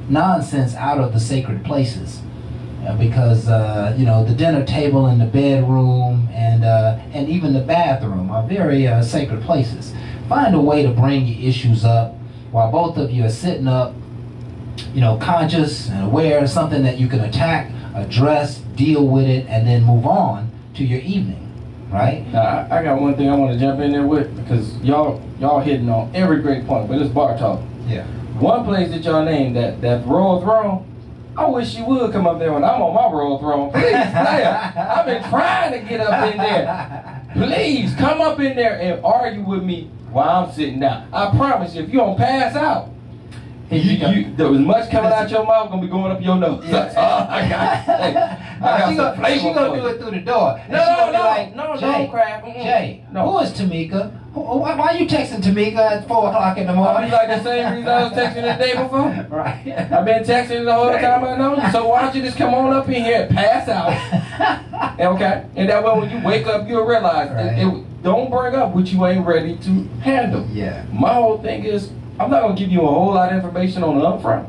nonsense out of the sacred places. because the dinner table and the bedroom and even the bathroom are very sacred places. Find a way to bring your issues up while both of you are sitting up, conscious and aware of something that you can attack, address, deal with it, and then move on to your evening, right? Now, I got one thing I want to jump in there with, because y'all hitting on every great point, but it's bar talk. Yeah. One place that y'all named, that royal throne, I wish you would come up there when I'm on my royal throne. Please, player. I've been trying to get up in there. Please, come up in there and argue with me while I'm sitting down. I promise you, if you don't pass out, there was much coming out your mouth gonna be going up your nose. Yeah. That's all I got. Hey, She gonna do it through the door. No, Jay, crap. Jay, No. who is Tamika? Why are you texting Tamika at 4 o'clock in the I morning? be like the same reason I was texting the day before. Right. I've been texting the whole time I know you. So why don't you just come on up in here and pass out? Okay? And that way when you wake up, you'll realize don't bring up what you ain't ready to handle. Yeah. My whole thing is, I'm not going to give you a whole lot of information on the upfront.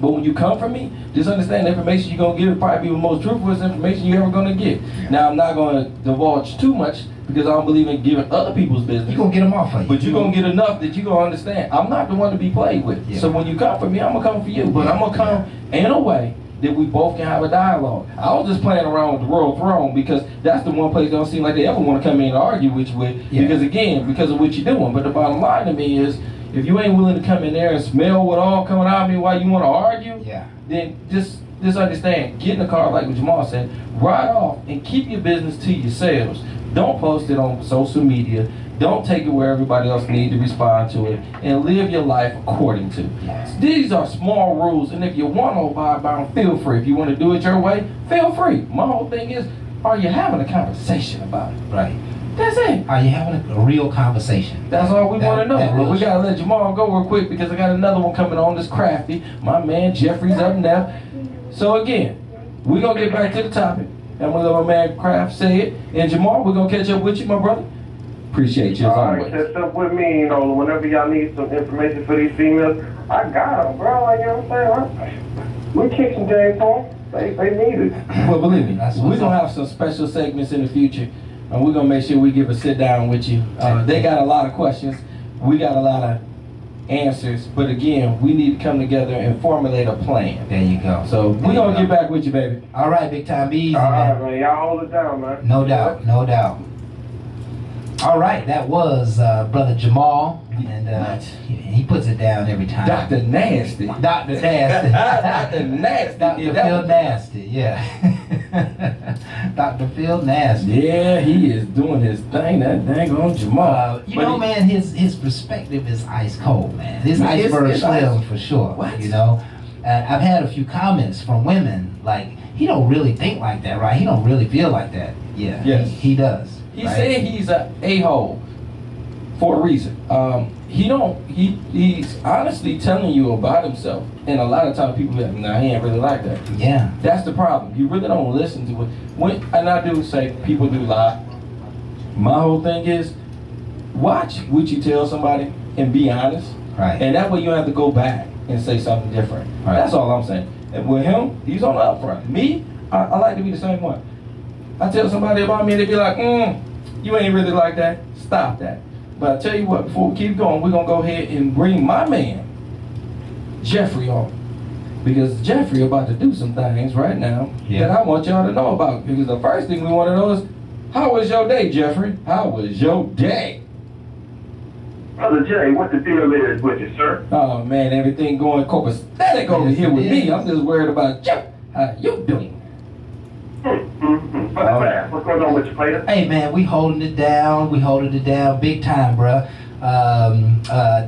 But when you come from me, just understand the information you're going to give will probably be the most truthful information you're ever going to get. Yeah. Now, I'm not going to divulge too much because I don't believe in giving other people's business. You're gonna get them off of you. But you're going to get enough that you're going to understand. I'm not the one to be played with. Yeah. So when you come for me, I'm going to come for you. But I'm going to come in a way that we both can have a dialogue. I was just playing around with the royal throne because that's the one place that don't seem like they ever want to come in and argue with you with. Yeah. Because of what you're doing. But the bottom line to me is, if you ain't willing to come in there and smell what all coming out of me while you want to argue, then just understand, get in the car like what Jamal said, ride off and keep your business to yourselves. Don't post it on social media. Don't take it where everybody else needs to respond to it, and live your life according to. Yes. These are small rules, and if you want to abide by them, feel free. If you want to do it your way, feel free. My whole thing is, are you having a conversation about it? Right. That's it. Are you having a real conversation? That's all we want to know. But we real got to let Jamal go real quick because I got another one coming on that's crafty. My man Jeffrey's up now. So again, we're going to get back to the topic. And we'll let my man Kraft say it. And Jamal, we're going to catch up with you, my brother. Appreciate you as All right, always. catch up with me, whenever y'all need some information for these females. I got them, bro. Like, you know what I'm saying? We kick some game for them. They need it. Well, believe me, That's we're what's going to up. have some special segments in the future. And we're going to make sure we give a sit down with you. They got a lot of questions. We got a lot of answers. But again, we need to come together and formulate a plan. There you go. So we're going to get back with you, baby. All right, big time. Be easy, All right, man. man. Y'all hold it down, man. No doubt, no doubt. All right, that was Brother Jamal, and he puts it down every time. Dr. Nasty. Dr. Nasty. Dr. Nasty. Dr. Yeah, that Phil was- Nasty, yeah. Dr. Phil Nasty. Yeah, he is doing his thing, that dang on Jamal. Man, his perspective is ice cold, man. His Yeah, it's- iceberg it's slim ice. for sure. What? I've had a few comments from women like, he don't really think like that, right? He don't really feel like that. Yeah, Yes. he does. He right? said he's a a-hole for a reason. He's honestly telling you about himself, and a lot of times people be like, nah, he ain't really like that. Yeah. That's the problem. You really don't listen to it. And I do say people do lie. My whole thing is, watch what you tell somebody and be honest. Right. And that way you don't have to go back and say something different. Right. That's all I'm saying. And with him, he's on the upfront. Me, I like to be the same one. I tell somebody about me and they be like, you ain't really like that. Stop that. But I tell you what, before we keep going, we're going to go ahead and bring my man, Jeffrey, on. Because Jeffrey about to do some things right now that I want y'all to know about. Because the first thing we want to know is, how was your day, Jeffrey? How was your day? Brother Jay, what the deal is with you, sir? Oh man, everything going copacetic over Yes, here it with me. is. I'm just worried about you. How you doing? What's going on with you, player? Hey man, we holding it down. Big time, bruh.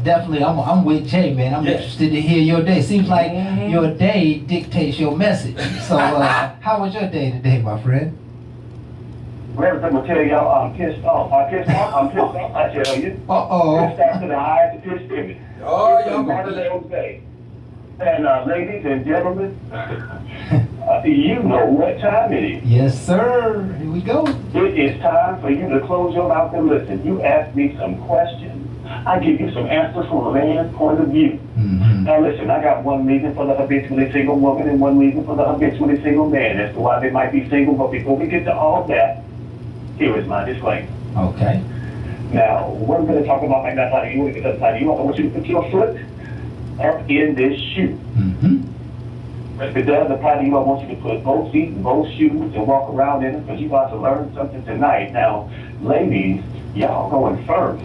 Definitely, I'm with Jay, man. I'm Yes. interested to hear your day. Seems like Mhm. your day dictates your message. So, how was your day today, my friend? Well, I'm gonna tell y'all, I'm pissed off. I tell you. Uh-oh. Pissed off to the highest pitch limit. Oh, It's y'all a gonna Saturday day. And ladies and gentlemen, you know what time it is. Yes, sir. Here we go. It is time for you to close your mouth and listen. You asked me some questions. I give you some answers from a man's point of view. Now listen, I got one reason for the habitually single woman and one reason for the habitually single man as to why they might be single. But before we get to all that, here is my disclaimer. Okay. Now, what I'm going to talk about might not apply to you. If it doesn't apply to you, I want you to put your foot up in this shoe. If it does apply to you, I want you to put both feet in both shoes and walk around in them because you're about to learn something tonight. Now, ladies, y'all going first.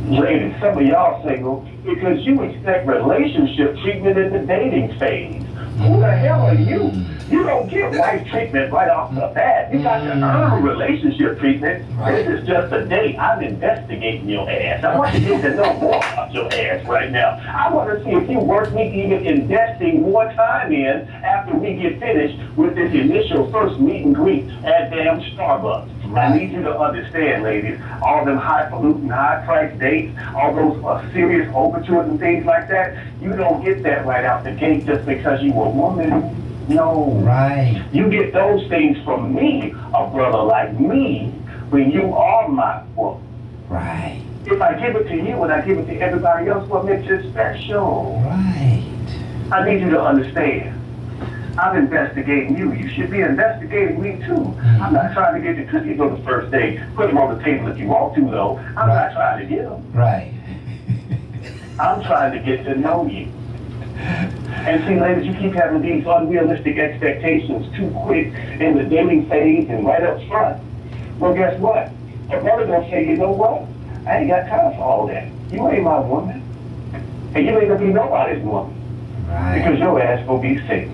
Ladies, some of y'all single because you expect relationship treatment in the dating phase. Who the hell are you? You don't get wife treatment right off the bat. You got to earn relationship treatment. This is just a date. I'm investigating your ass. I want to get to know more about your ass right now. I want to see if you worth me even investing more time in after we get finished with this initial first meet and greet at damn Starbucks. I need you to understand, ladies, all them highfalutin, high-priced dates, all those serious overtures and things like that, you don't get that right out the gate just because you a woman. No. Right. You get those things from me, a brother like me, when you are my woman. Right. If I give it to you and I give it to everybody else, what makes it special? Right. I need you to understand. I'm investigating you. You should be investigating me too. I'm not trying to get the cookies on the first day. Put them on the table if you want to, though. I'm not trying to get them. Right. I'm trying to get to know you. And see, ladies, you keep having these unrealistic expectations too quick in the dating phase and right up front. Well, guess what? A brother gonna say, you know what? I ain't got time for all that. You ain't my woman. And you ain't gonna be nobody's woman. Right. Because your ass gonna be sick.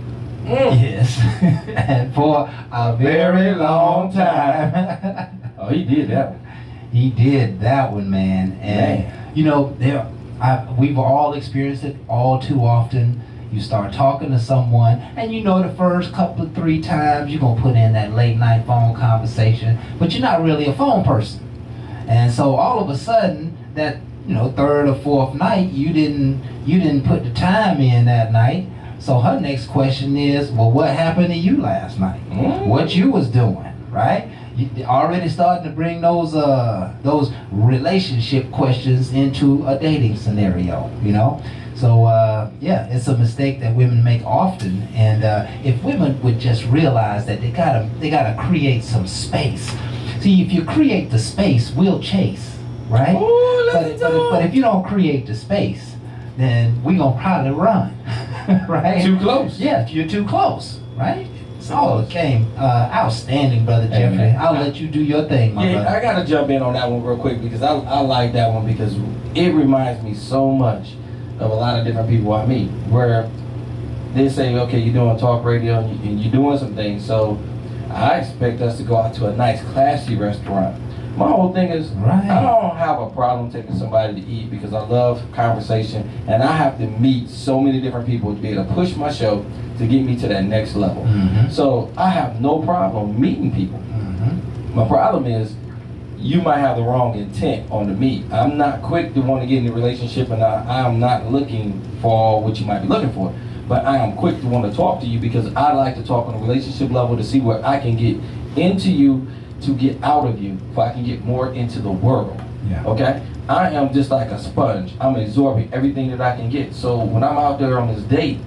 Yes. And for a very long time. Oh, he did that one. He did that one, man. And you know, we've all experienced it all too often. You start talking to someone, and you know the first couple of 3 times you're gonna put in that late night phone conversation, but you're not really a phone person. And so all of a sudden, that 3rd or 4th night, you didn't put the time in that night. So her next question is, well, what happened to you last night? What you was doing, right? You already starting to bring those relationship questions into a dating scenario, So yeah, it's a mistake that women make often, and if women would just realize that they gotta create some space. See, if you create the space, we'll chase, right? Ooh, but if you don't create the space, then we gonna probably run, right? Too close. Yeah, you're too close, right? Oh, it came outstanding, Brother Jeffrey. man. I'll let you do your thing, my brother. I gotta jump in on that one real quick because I like that one because it reminds me so much of a lot of different people I meet where they say, okay, you're doing talk radio and you're doing some things, so I expect us to go out to a nice, classy restaurant. My whole thing is, I don't have a problem taking somebody to eat because I love conversation and I have to meet so many different people to be able to push my show to get me to that next level. So I have no problem meeting people. My problem is you might have the wrong intent on the meet. I'm not quick to want to get in a relationship and I'm not looking for what you might be looking for. But I am quick to want to talk to you because I like to talk on a relationship level to see where I can get into you to get out of you so I can get more into the world. Okay? I am just like a sponge. I'm absorbing everything that I can get. So when I'm out there on this date,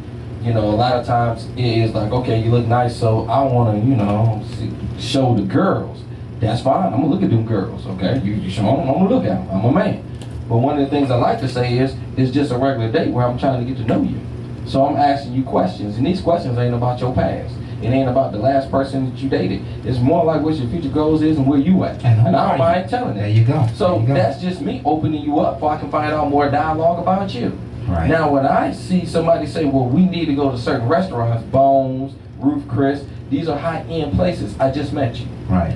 a lot of times it is like, okay, you look nice, so I want to, show the girls. That's fine. I'm going to look at them girls, okay? You show them, I'm going to look at them. I'm a man. But one of the things I like to say is, it's just a regular date where I'm trying to get to know you. So I'm asking you questions, and these questions ain't about your past. It ain't about the last person that you dated. It's more like what your future goals is and where you at. And I don't mind telling it. There you go. So that's just me opening you up so I can find out more dialogue about you. Right. Now, when I see somebody say, well, we need to go to certain restaurants, Bones, Ruth Chris, these are high-end places. I just met you. Right.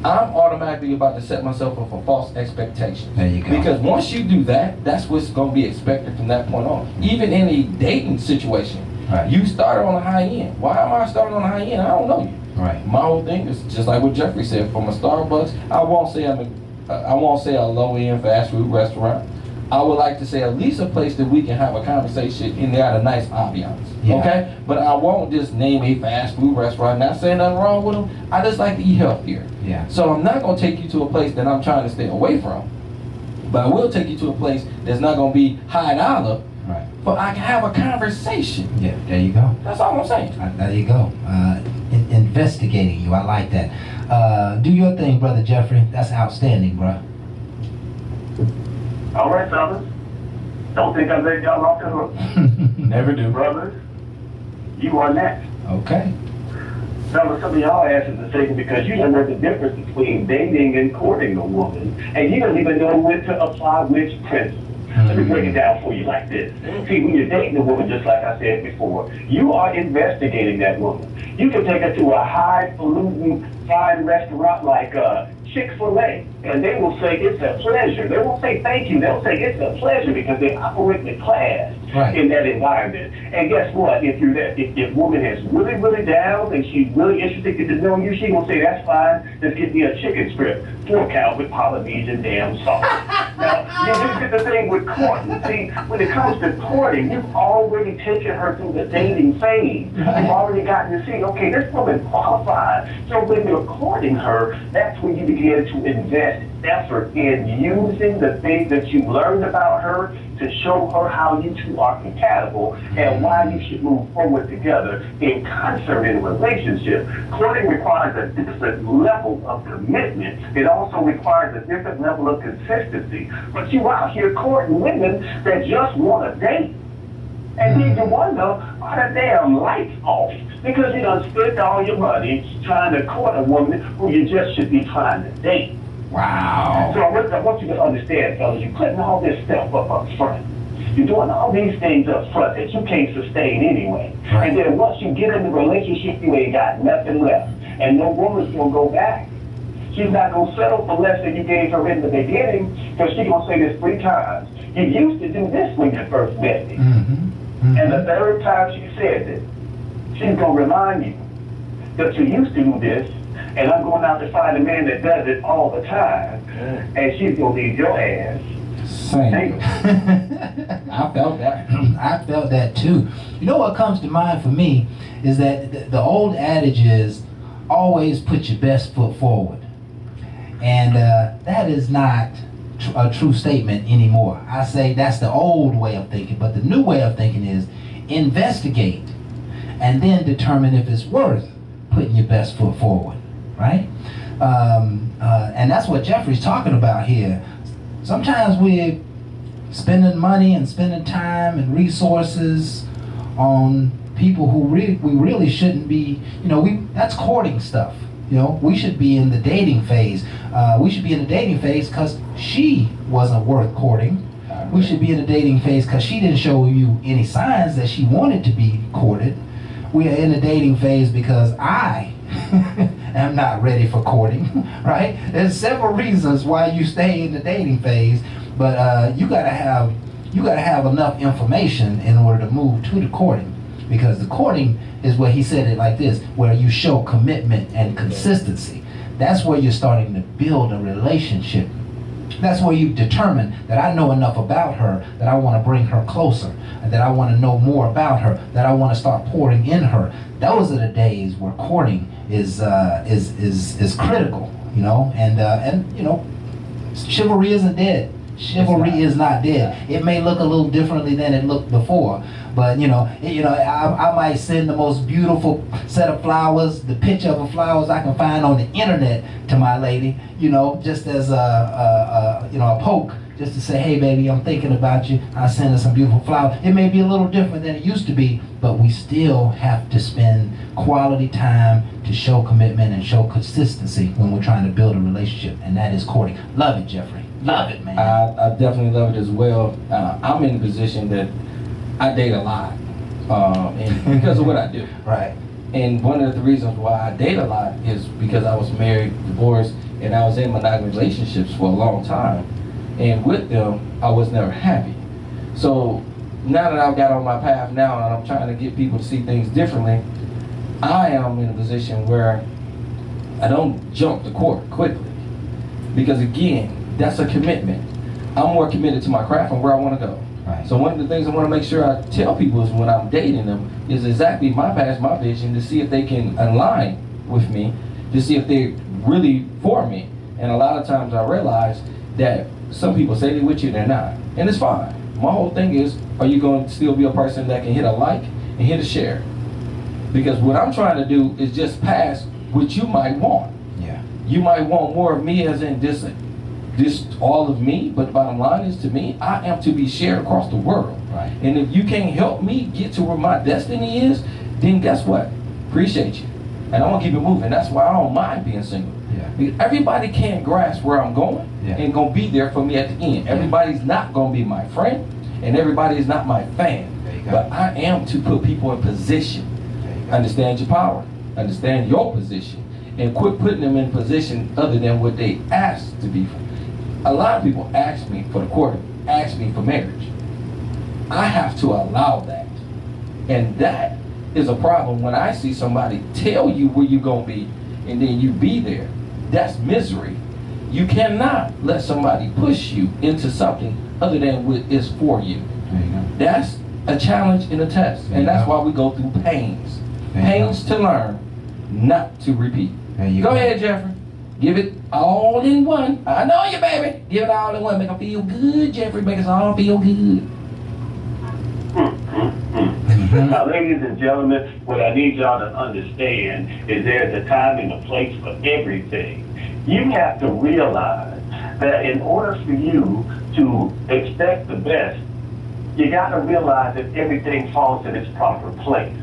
I'm automatically about to set myself up for false expectations. There you go. Because once you do that, that's what's going to be expected from that point on. Even in a dating situation, you started on the high end. Why am I starting on the high end? I don't know you. Right. My whole thing is just like what Jeffrey said. From a Starbucks, I won't say a low end fast food restaurant, I would like to say at least a place that we can have a conversation and they got a nice ambiance. Yeah. Okay? But I won't just name a fast food restaurant. Not saying nothing wrong with them. I just like to eat healthier. Yeah. So I'm not going to take you to a place that I'm trying to stay away from. But I will take you to a place that's not going to be high dollar. Right. But I can have a conversation. Yeah, there you go. That's all I'm saying. There you go. Investigating you. I like that. Do your thing, Brother Jeffrey. That's outstanding, bro. All right, fellas. Don't think I let y'all off the hook. Never do. Brothers, you are next. Okay. Fellas, some of y'all asses are taken because you don't know the difference between dating and courting a woman, and you don't even know when to apply which principle. Let me break it down for you like this. See, when you're dating a woman, just like I said before, you are investigating that woman. You can take her to a highfalutin fine restaurant like Chick-fil-A, and they will say it's a pleasure. They won't say thank you. They'll say it's a pleasure because they operate with class in that environment. And guess what? If you're that, if woman is really, really down and she's really interested to know you, she will say, that's fine. Let's get me a chicken strip, 4 count with Polynesian damn sauce. Now, you get the thing with courting. See, when it comes to courting, you've already taken her through the dating phase. You've already gotten to see, okay, this woman qualified. So when you're courting her, that's when you begin to invest effort in using the things that you learned about her to show her how you two are compatible and why you should move forward together in concert in a relationship. Courting requires a different level of commitment. It also requires a different level of consistency. But you out here courting women that just want to date. And then you wonder, are the damn lights off? Because you done spent all your money trying to court a woman who you just should be trying to date. Wow. So I want you to understand, fellas, you're putting all this stuff up front. You're doing all these things up front that you can't sustain anyway. Right. And then once you get in the relationship, you ain't got nothing left. And no woman's going to go back. She's not going to settle for less than you gave her in the beginning because she's going to say this 3 times. You used to do this when you first met me. And the 3rd time she said it, she's going to remind you that you used to do this, and I'm going out to find a man that does it all the time, and she's going to need your ass. Same. I felt that. I felt that too. You know what comes to mind for me is that the old adage is always put your best foot forward. And that is not a true statement anymore. I say that's the old way of thinking, but the new way of thinking is investigate and then determine if it's worth putting your best foot forward, right? And that's what Jeffrey's talking about here. Sometimes we're spending money and spending time and resources on people who we really shouldn't be, that's courting stuff. We should be in the dating phase. We should be in the dating phase because she wasn't worth courting. We should be in the dating phase because she didn't show you any signs that she wanted to be courted. We are in the dating phase because I am not ready for courting, right? There's several reasons why you stay in the dating phase, but you gotta have enough information in order to move to the courting. Because the courting is where he said it like this, where you show commitment and consistency. That's where you're starting to build a relationship. That's where you determine that I know enough about her that I want to bring her closer, and that I want to know more about her, that I want to start pouring in her. Those are the days where courting is critical, and chivalry isn't dead. Chivalry is not dead. It may look a little differently than it looked before, but I might send the most beautiful set of flowers, the picture of the flowers I can find on the internet to my lady, just as a poke, just to say, hey baby, I'm thinking about you. I send her some beautiful flowers. It may be a little different than it used to be, but we still have to spend quality time to show commitment and show consistency when we're trying to build a relationship, and that is courting. Love it, Jeffrey. Love it, man. I definitely love it as well. I'm in a position that I date a lot, and because of what I do. Right. And one of the reasons why I date a lot is because I was married, divorced, and I was in monogamous relationships for a long time. And with them, I was never happy. So now that I've got on my path now and I'm trying to get people to see things differently, I am in a position where I don't jump the court quickly. Because again, that's a commitment. I'm more committed to my craft and where I want to go. Right. So one of the things I want to make sure I tell people is when I'm dating them is exactly my past, my vision, to see if they can align with me, to see if they're really for me. And a lot of times I realize that some people say they're with you, they're not. And it's fine. My whole thing is, are you going to still be a person that can hit a like and hit a share? Because what I'm trying to do is just pass what you might want. Yeah. You might want more of me as in this all of me, but bottom line is to me, I am to be shared across the world. Right. And if you can't help me get to where my destiny is, then guess what? Appreciate you. And I want to keep it moving. That's why I don't mind being single. Yeah. Because everybody can't grasp where I'm going and gonna be there for me at the end. Everybody's not gonna be my friend, and everybody is not my fan. There you go. But I am to put people in position. Understand your power, understand your position, and quit putting them in position other than what they asked to be for. A lot of people ask me for the quarter, ask me for marriage. I have to allow that. And that is a problem when I see somebody tell you where you're gonna be and then you be there. That's misery. You cannot let somebody push you into something other than what is for you. There you go. That's a challenge and a test. There And you that's go. why we go through pains. There you Pains to learn, not to repeat. There you Go go. ahead, Jeffrey. Give it all in one. I know you, baby. Give it all in one. Make them feel good, Jeffrey. Make us all feel good. Now, ladies and gentlemen, what I need y'all to understand is there's a time and a place for everything. You have to realize that in order for you to expect the best, you got to realize that everything falls in its proper place.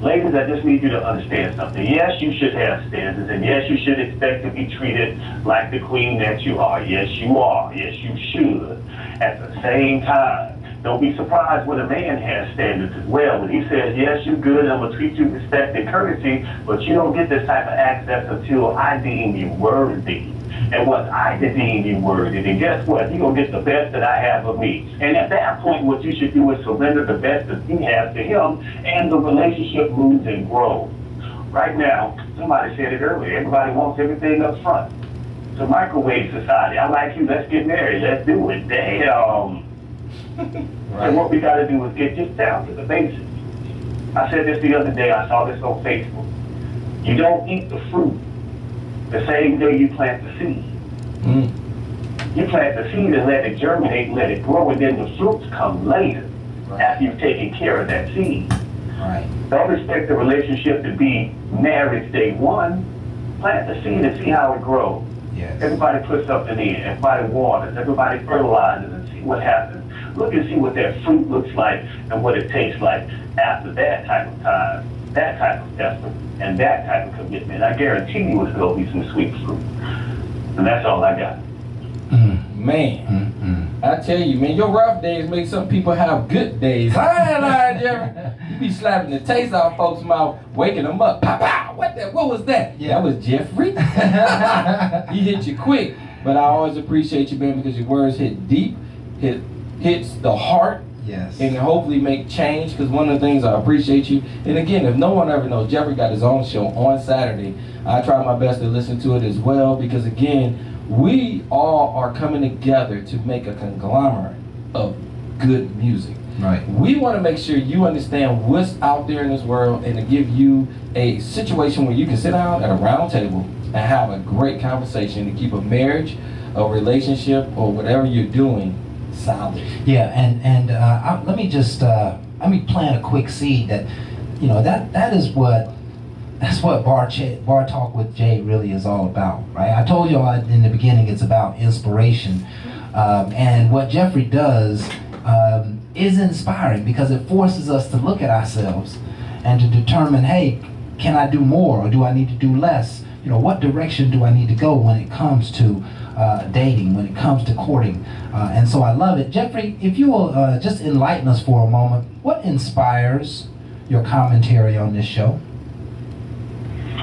Ladies, I just need you to understand something. Yes, you should have standards, and yes, you should expect to be treated like the queen that you are. Yes, you are. Yes, you should. At the same time, don't be surprised when a man has standards as well. When he says, yes, you're good, I'm going to treat you with respect and courtesy, but you don't get this type of access until I deem you worthy. And once I deem you worthy, then guess what? You're going to get the best that I have of me. And at that point, what you should do is surrender the best that you have to him, and the relationship moves and grows. Right now, somebody said it earlier, everybody wants everything up front. It's a microwave society. I like you, let's get married, let's do it. Damn. And what we got to do is get just down to the basics. I said this the other day, I saw this on Facebook. You don't eat the fruit the same day you plant the seed. You plant the seed and let it germinate, let it grow, and then the fruits come later after you've taken care of that seed. Right. Don't expect the relationship to be marriage day one. Plant the seed and see how it grows. Yes. Everybody puts something in, everybody waters, everybody fertilizes, and see what happens. Look and see what that fruit looks like and what it tastes like after that type of time, that type of effort, and that type of commitment. I guarantee you it's going to be some sweet fruit. And that's all I got. Man, I tell you, man, your rough days make some people have good days. I ain't lying, Jeffrey. You be slapping the taste off folks' mouth, waking them up. Pow, pow, what was that? Yeah. That was Jeffrey. He hit you quick. But I always appreciate you, man, because your words hit deep, hits the heart, Yes. and hopefully make change. Because one of the things I appreciate you, and again, if no one ever knows, Jeffrey got his own show on Saturday. I try my best to listen to it as well, because again, we all are coming together to make a conglomerate of good music. Right. We want to make sure you understand what's out there in this world, and to give you a situation where you can sit down at a round table and have a great conversation to keep a marriage, a relationship, or whatever you're doing solid. Yeah, and let me just plant a quick seed that, you know, that's what Bar Talk with Jay really is all about, right? I told y'all in the beginning it's about inspiration, and what Jeffrey does is inspiring, because it forces us to look at ourselves and to determine, hey, can I do more or do I need to do less? You know, what direction do I need to go when it comes to dating, when it comes to courting? And so I love it. Jeffrey, if you will just enlighten us for a moment, what inspires your commentary on this show?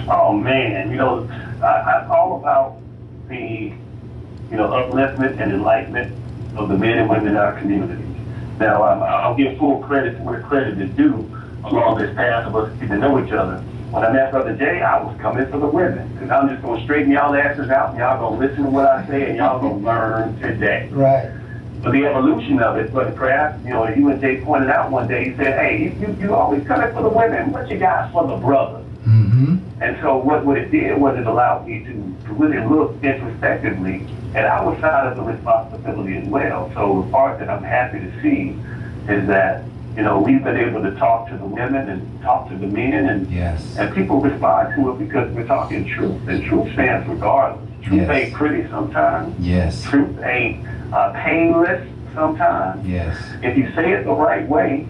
Oh man, you know, I'm all about the, upliftment and enlightenment of the men and women in our community. Now, I'll give full credit to where credit is due along this path of us getting to know each other. When I met Brother Jay, I was coming for the women, because I'm just going to straighten y'all asses out, and y'all going to listen to what I say, and y'all going to learn today. Right. for the evolution of it. But perhaps, you and Jay pointed out one day, he said, hey, you always come in for the women. What you got for the brothers? Mm-hmm. And so what it did was it allowed me to really look introspectively at our side of the responsibility as well. So the part that I'm happy to see is that, we've been able to talk to the women and talk to the men, and people respond to it because we're talking truth, and truth stands regardless. Truth ain't pretty sometimes. Yes. Truth ain't painless sometimes. Yes. If you say it the right way,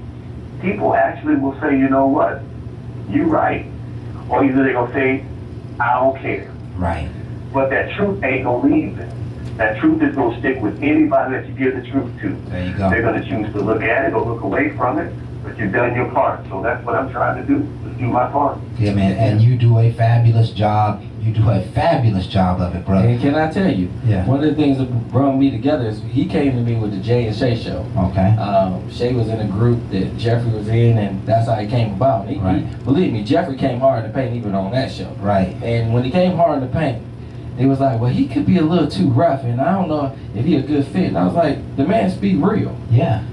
people actually will say, you know what, you're right. Or either they're going to say, I don't care. Right. But that truth ain't going to leave them. That truth is going to stick with anybody that you give the truth to. There you go. They're going to choose to look at it or look away from it, but you've done your part. So that's what I'm trying to do, is do my part. Yeah, man, and you do a fabulous job. You do a fabulous job of it, brother. And can I tell you, Yeah. one of the things that brought me together is he came to me with the Jay and Shay show. Okay. Shay was in a group that Jeffrey was in, and that's how it came about. Believe me, Jeffrey came hard in the paint even on that show. Right. And when he came hard in the paint, it was like, well, he could be a little too rough, and I don't know if he a good fit. And I was like, the man speak real. Yeah.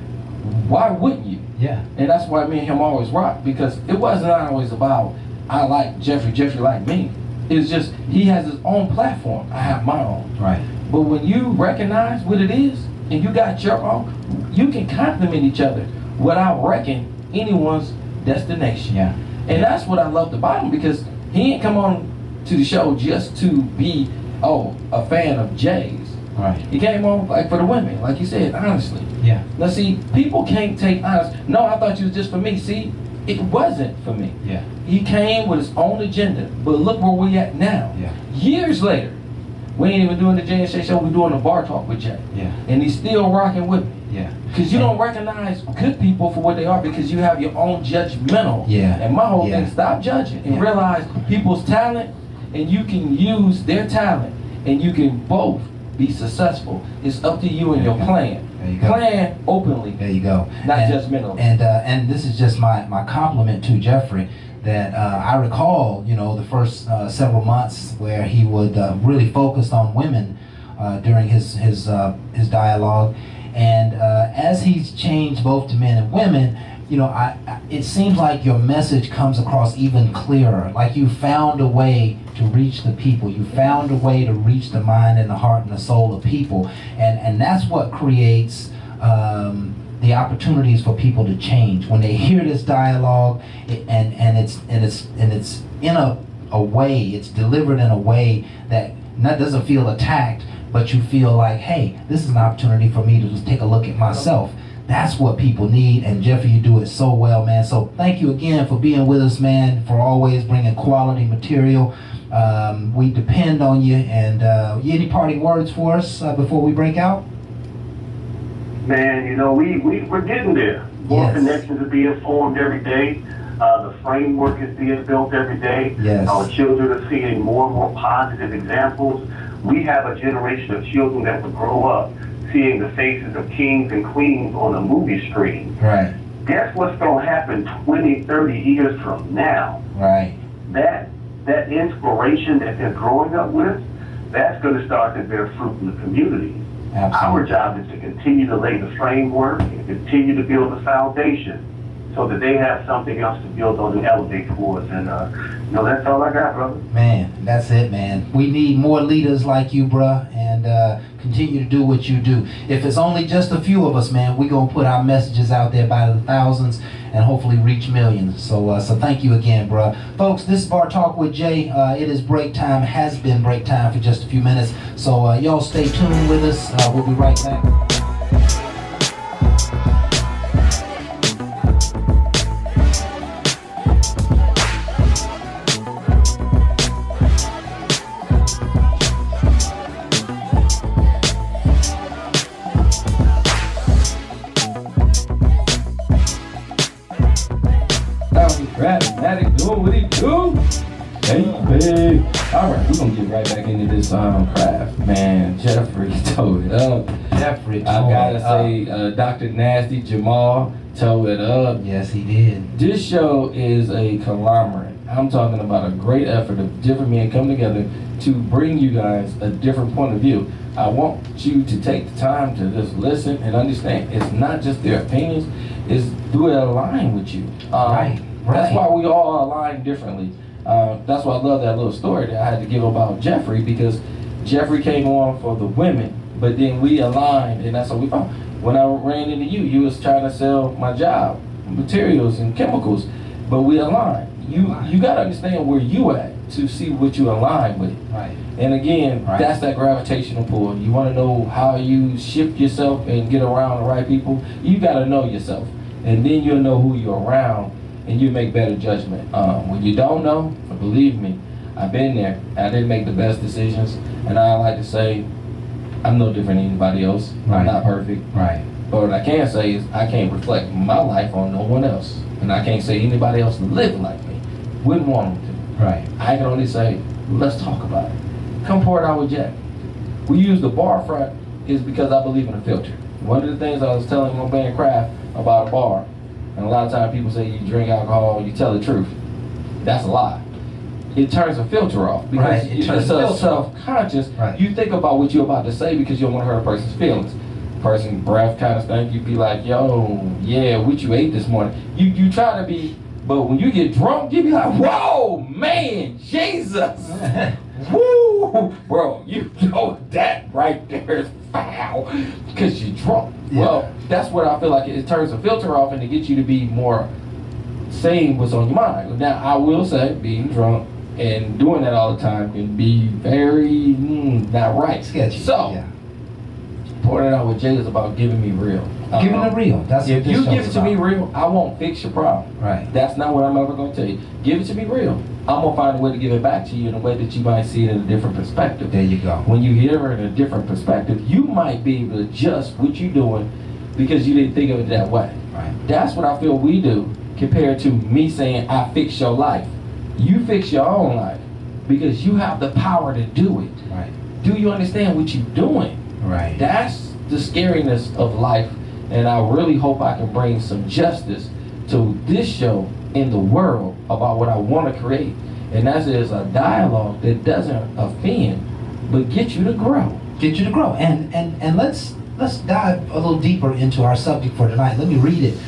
Why wouldn't you? Yeah. And that's why me and him always rock, because it wasn't always about I like Jeffrey, Jeffrey like me. It's just he has his own platform. I have my own. Right. But when you recognize what it is and you got your own, you can complement each other without wrecking anyone's destination. Yeah. And that's what I loved about him, because he ain't come on to the show just to be a fan of Jay's. Right. He came on like for the women, like you said, honestly. Yeah. Now see, people can't take honest. No, I thought you was just for me. See, it wasn't for me. Yeah. He came with his own agenda, but look where we at now. Yeah. Years later, we ain't even doing the Jay and Shay show. We're doing a bar talk with Jay. Yeah. And he's still rocking with me. Yeah. Because you don't recognize good people for what they are, because you have your own judgmental. Yeah. And my whole Yeah. thing, stop judging and Yeah. realize people's talent, and you can use their talent, and you can both be successful. It's up to you and your plan. There you go. Plan openly, There you go. not and, judgmental. And this is just my compliment to Jeffrey, that I recall, the first several months where he would really focus on women during his dialogue, and as he's changed both to men and women, it seems like your message comes across even clearer. Like you found a way to reach the people. You found a way to reach the mind and the heart and the soul of people, and that's what creates the opportunities for people to change when they hear this dialogue, and it's in a way, it's delivered in a way that doesn't feel attacked, but you feel like, hey, this is an opportunity for me to just take a look at myself. That's what people need, and Jeffrey, you do it so well, man. So thank you again for being with us, man, for always bringing quality material. We depend on you, and any parting words for us before we break out? Man, we're getting there. More Yes. connections are being formed every day. The framework is being built every day. Yes. Our children are seeing more and more positive examples. We have a generation of children that will grow up seeing the faces of kings and queens on a movie screen. Right. Guess what's going to happen 20, 30 years from now? Right. That inspiration that they're growing up with, that's going to start to bear fruit in the community. Absolutely. Our job is to continue to lay the framework and continue to build the foundation so that they have something else to build on and elevate towards. And, that's all I got, brother. Man, that's it, man. We need more leaders like you, bruh, and continue to do what you do. If it's only just a few of us, man, we're going to put our messages out there by the thousands and hopefully reach millions. So thank you again, bruh. Folks, this is Bar Talk with Jay. It is break time, has been break time for just a few minutes. So y'all stay tuned with us. We'll be right back. Matic doing what he do. Baby. Alright, we're gonna get right back into this craft. Man, Jeffrey towed it up. Jeffrey, I gotta say, Dr. Nasty Jamal towed it up. Yes, he did. This show is a conglomerate I'm talking about a great effort of different men coming together to bring you guys a different point of view. I want you to take the time to just listen and understand. It's not just their opinions, it's do it align with you. Right. That's why we all align differently. That's why I love that little story that I had to give about Jeffrey, because Jeffrey came on for the women, but then we aligned, and that's what we found. When I ran into you, you was trying to sell my job, materials and chemicals, but we aligned. You got to understand where you at to see what you align with. Right. And again, that's that gravitational pull. You want to know how you shift yourself and get around the right people. You got to know yourself, and then you'll know who you're around, and you make better judgment. When you don't know, believe me, I've been there. I didn't make the best decisions, and I like to say I'm no different than anybody else. Right. I'm not perfect. Right. But what I can say is I can't reflect my life on no one else, and I can't say anybody else living like me. Wouldn't want them to. Right. I can only say, let's talk about it. Come pour it out with Jack. We use the bar front is because I believe in a filter. One of the things I was telling my man Kraft about a bar, and a lot of times people say you drink alcohol, you tell the truth. That's a lie. It turns a filter off because It turns it's the filter off. self-conscious. Right. You think about what you're about to say because you don't want to hurt a person's feelings. Person breath kind of stink. You be like, yo, yeah, what you ate this morning. You try to be, but when you get drunk, you be like, whoa, man, Jesus. Woo, bro, you know that right there is foul because you're drunk. Yeah. Well, that's what I feel like it turns the filter off and to get you to be more saying what's on your mind. Now, I will say being drunk and doing that all the time can be very not right. Sketchy. So, yeah. pouring it out with Jay is about giving me real. Giving it real. That's If what this you show's give it to me about. real, I won't fix your problem. Right. That's not what I'm ever going to tell you. Give it to me real. I'm going to find a way to give it back to you in a way that you might see it in a different perspective. There you go. When you hear it in a different perspective, you might be able to adjust what you're doing because you didn't think of it that way. Right. That's what I feel we do compared to me saying, I fix your life. You fix your own life because you have the power to do it. Right. Do you understand what you're doing? Right. That's the scariness of life, and I really hope I can bring some justice to this show in the world about what I want to create, and that is a dialogue that doesn't offend, but get you to grow. Get you to grow. And let's dive a little deeper into our subject for tonight. Let me read it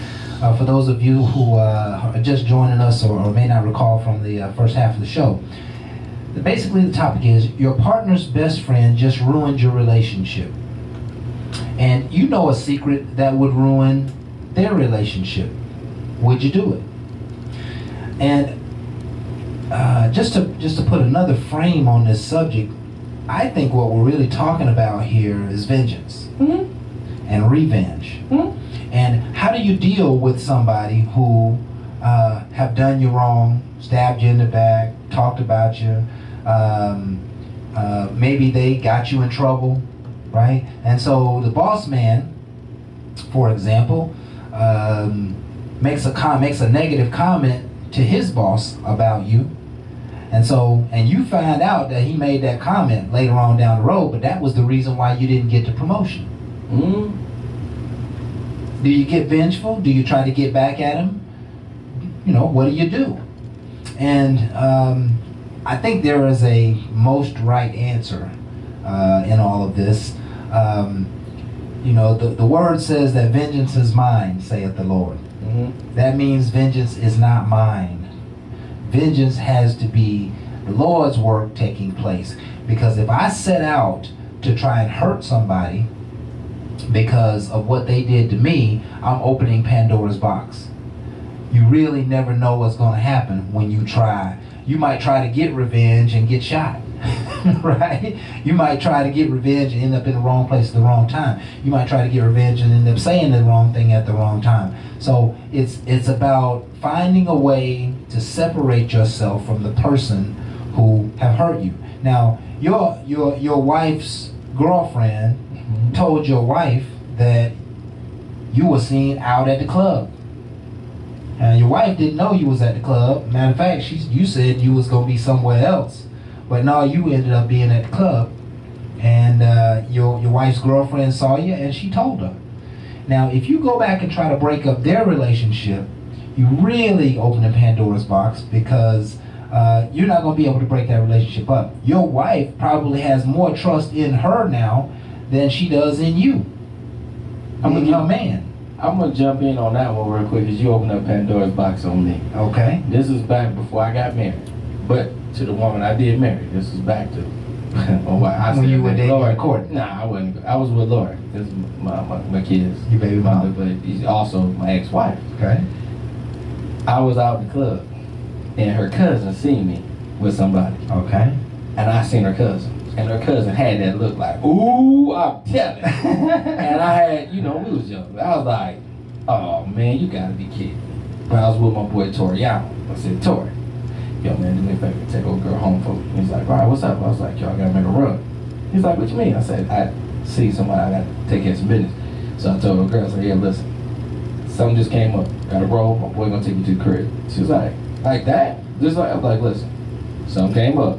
for those of you who are just joining us or may not recall from the first half of the show. Basically, the topic is your partner's best friend just ruined your relationship. And you know a secret that would ruin their relationship. Would you do it? And just to put another frame on this subject, I think what we're really talking about here is vengeance and revenge. And how do you deal with somebody who have done you wrong, stabbed you in the back, talked about you, maybe they got you in trouble, right? And so the boss man, for example, makes a negative comment to his boss about you, and you find out that he made that comment later on down the road, but that was the reason why you didn't get the promotion. Do you get vengeful? Do you try to get back at him? You know, what do you do? And I think there is a most right answer in all of this. You know, the word says that vengeance is mine, saith the Lord. That means vengeance is not mine. Vengeance has to be the Lord's work taking place. Because if I set out to try and hurt somebody because of what they did to me, I'm opening Pandora's box. You really never know what's going to happen when you try. You might try to get revenge and get shot. Right? You might try to get revenge and end up in the wrong place at the wrong time. You might try to get revenge and end up saying the wrong thing at the wrong time. So it's about finding a way to separate yourself from the person who have hurt you. Now, your wife's girlfriend told your wife that you were seen out at the club. And your wife didn't know you was at the club. Matter of fact, you said you was going to be somewhere else. But no, you ended up being at the club. And your wife's girlfriend saw you and she told her. Now, if you go back and try to break up their relationship, you really open a Pandora's box because you're not going to be able to break that relationship up. Your wife probably has more trust in her now than she does in you. I'm her man. I'm gonna jump in on that one real quick, as you open up Pandora's box on me. Okay. This is back before I got married, but to the woman I did marry. This is back to when you were dating Lord. Court. Nah, I wasn't. I was with Lord. This is my kids. Your baby mother. But he's also my ex-wife. Okay. I was out in the club, and her cousin seen me with somebody, Okay. and I seen her cousin. And her cousin had that look like, ooh, I'm telling. And I had, we was young. I was like, oh man, you gotta be kidding. But I was with my boy Toriano. I said, Tori, yo man, do me a favor, take old girl home for me. He's like, all right, what's up? I was like, yo, I gotta make a run. He's like, what you mean? I said, I see somebody, I gotta take care of some business. So I told the girl, I said, yeah, listen, something just came up. Gotta roll, my boy gonna take you to the crib. She was like that? Just like, I was like, listen, something came up.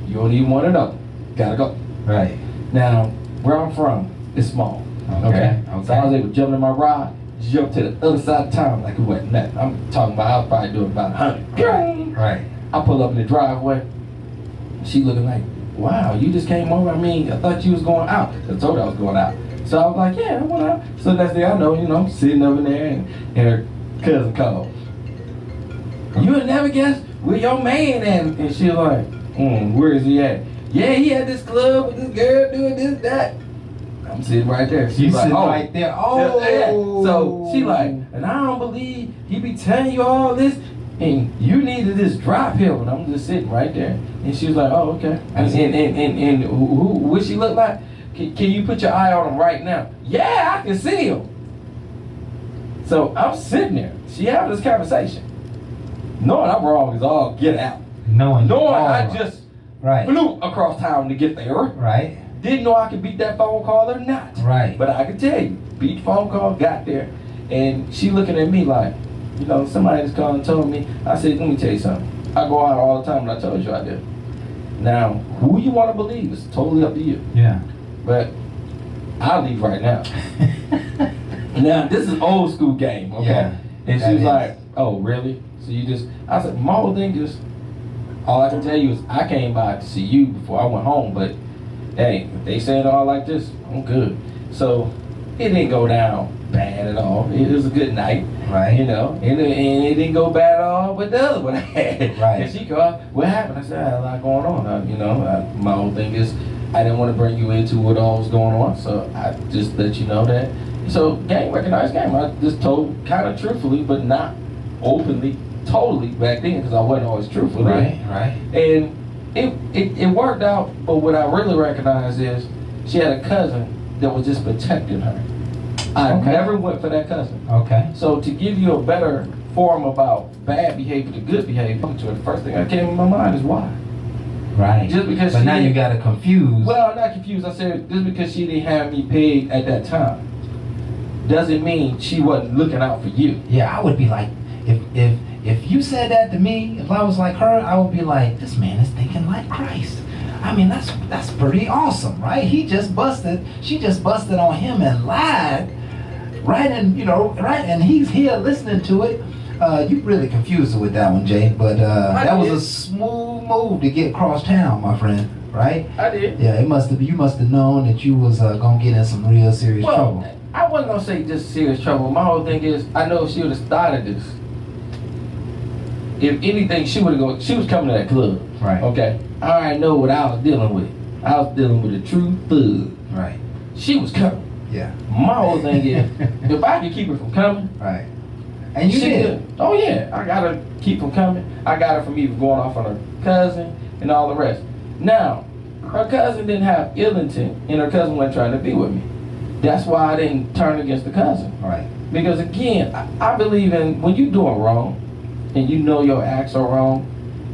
You don't even want to know. Gotta go. Right. Now, where I'm from, it's small. Okay. So I was able to jump in my ride, jump to the other side of town like it wasn't nothing. I'm talking about, I was probably doing about 100. Right. I pull up in the driveway. She looking like, wow, you just came over? I mean, I thought you was going out. I told her I was going out. So I was like, yeah, I went out. So next thing I know, sitting over there, and her cousin called. You would never guess where your man at? And she was like, where is he at? Yeah, he at this club with this girl doing this, that. I'm sitting right there. She's like, oh. right there. Oh. Yeah. So she like, and I don't believe he be telling you all this, and you needed this drop hill, and I'm just sitting right there. And she was like, oh, okay. And who what she look like? Can you put your eye on him right now? Yeah, I can see him. So I'm sitting there. She having this conversation. Knowing I'm wrong is all get out. Knowing I just right. flew across town to get there. Right. Didn't know I could beat that phone call or not. Right. But I could tell you, beat the phone call, got there, and she looking at me like, somebody just called and told me. I said, let me tell you something. I go out all the time, and I told you I do. Now, who you want to believe is totally up to you. Yeah. But I'll leave right now. Now, this is old school game, okay? Yeah, And she was like, oh, really? So I said, my whole thing is, all I can tell you is I came by to see you before I went home, but hey, if they saying all like this, I'm good. So it didn't go down bad at all. It was a good night. Right. And it didn't go bad at all, but the other one I had. Right. And she called, what happened? I said, I had a lot going on. My whole thing is, I didn't want to bring you into what all was going on, so I just let you know that. So game, recognized game. I just told kind of truthfully, but not openly, totally back then, because I wasn't always truthful. Right. And it worked out, but what I really recognized is she had a cousin that was just protecting her. I never went for that cousin. Okay. So to give you a better form about bad behavior to good behavior, the first thing that came in my mind is why. Right. Just because but now you got to confuse. Well, not confused. I said just because she didn't have me pegged at that time doesn't mean she wasn't looking out for you. Yeah, I would be like, if you said that to me, if I was like her, I would be like, this man is thinking like Christ. I mean, that's pretty awesome, right? She just busted on him and lied, right? And and he's here listening to it. You really confused her with that one, Jay. But that was a smooth move to get across town, my friend. Right? I did. Yeah, you must have known that you was gonna get in some real serious trouble. I wasn't gonna say just serious trouble. My whole thing is, I know if she would have started this, if anything, she was coming to that club. Right. Okay. I already know what I was dealing with. I was dealing with a true thug. Right. She was coming. Yeah. My whole thing is, if I could keep her from coming. Right. And you did. Oh yeah, I gotta keep from coming. I got her from even going off on her cousin and all the rest. Now, her cousin didn't have ill intent, and her cousin wasn't trying to be with me. That's why I didn't turn against the cousin. Right. Because again, I believe in when you're doing wrong, and you know your acts are wrong,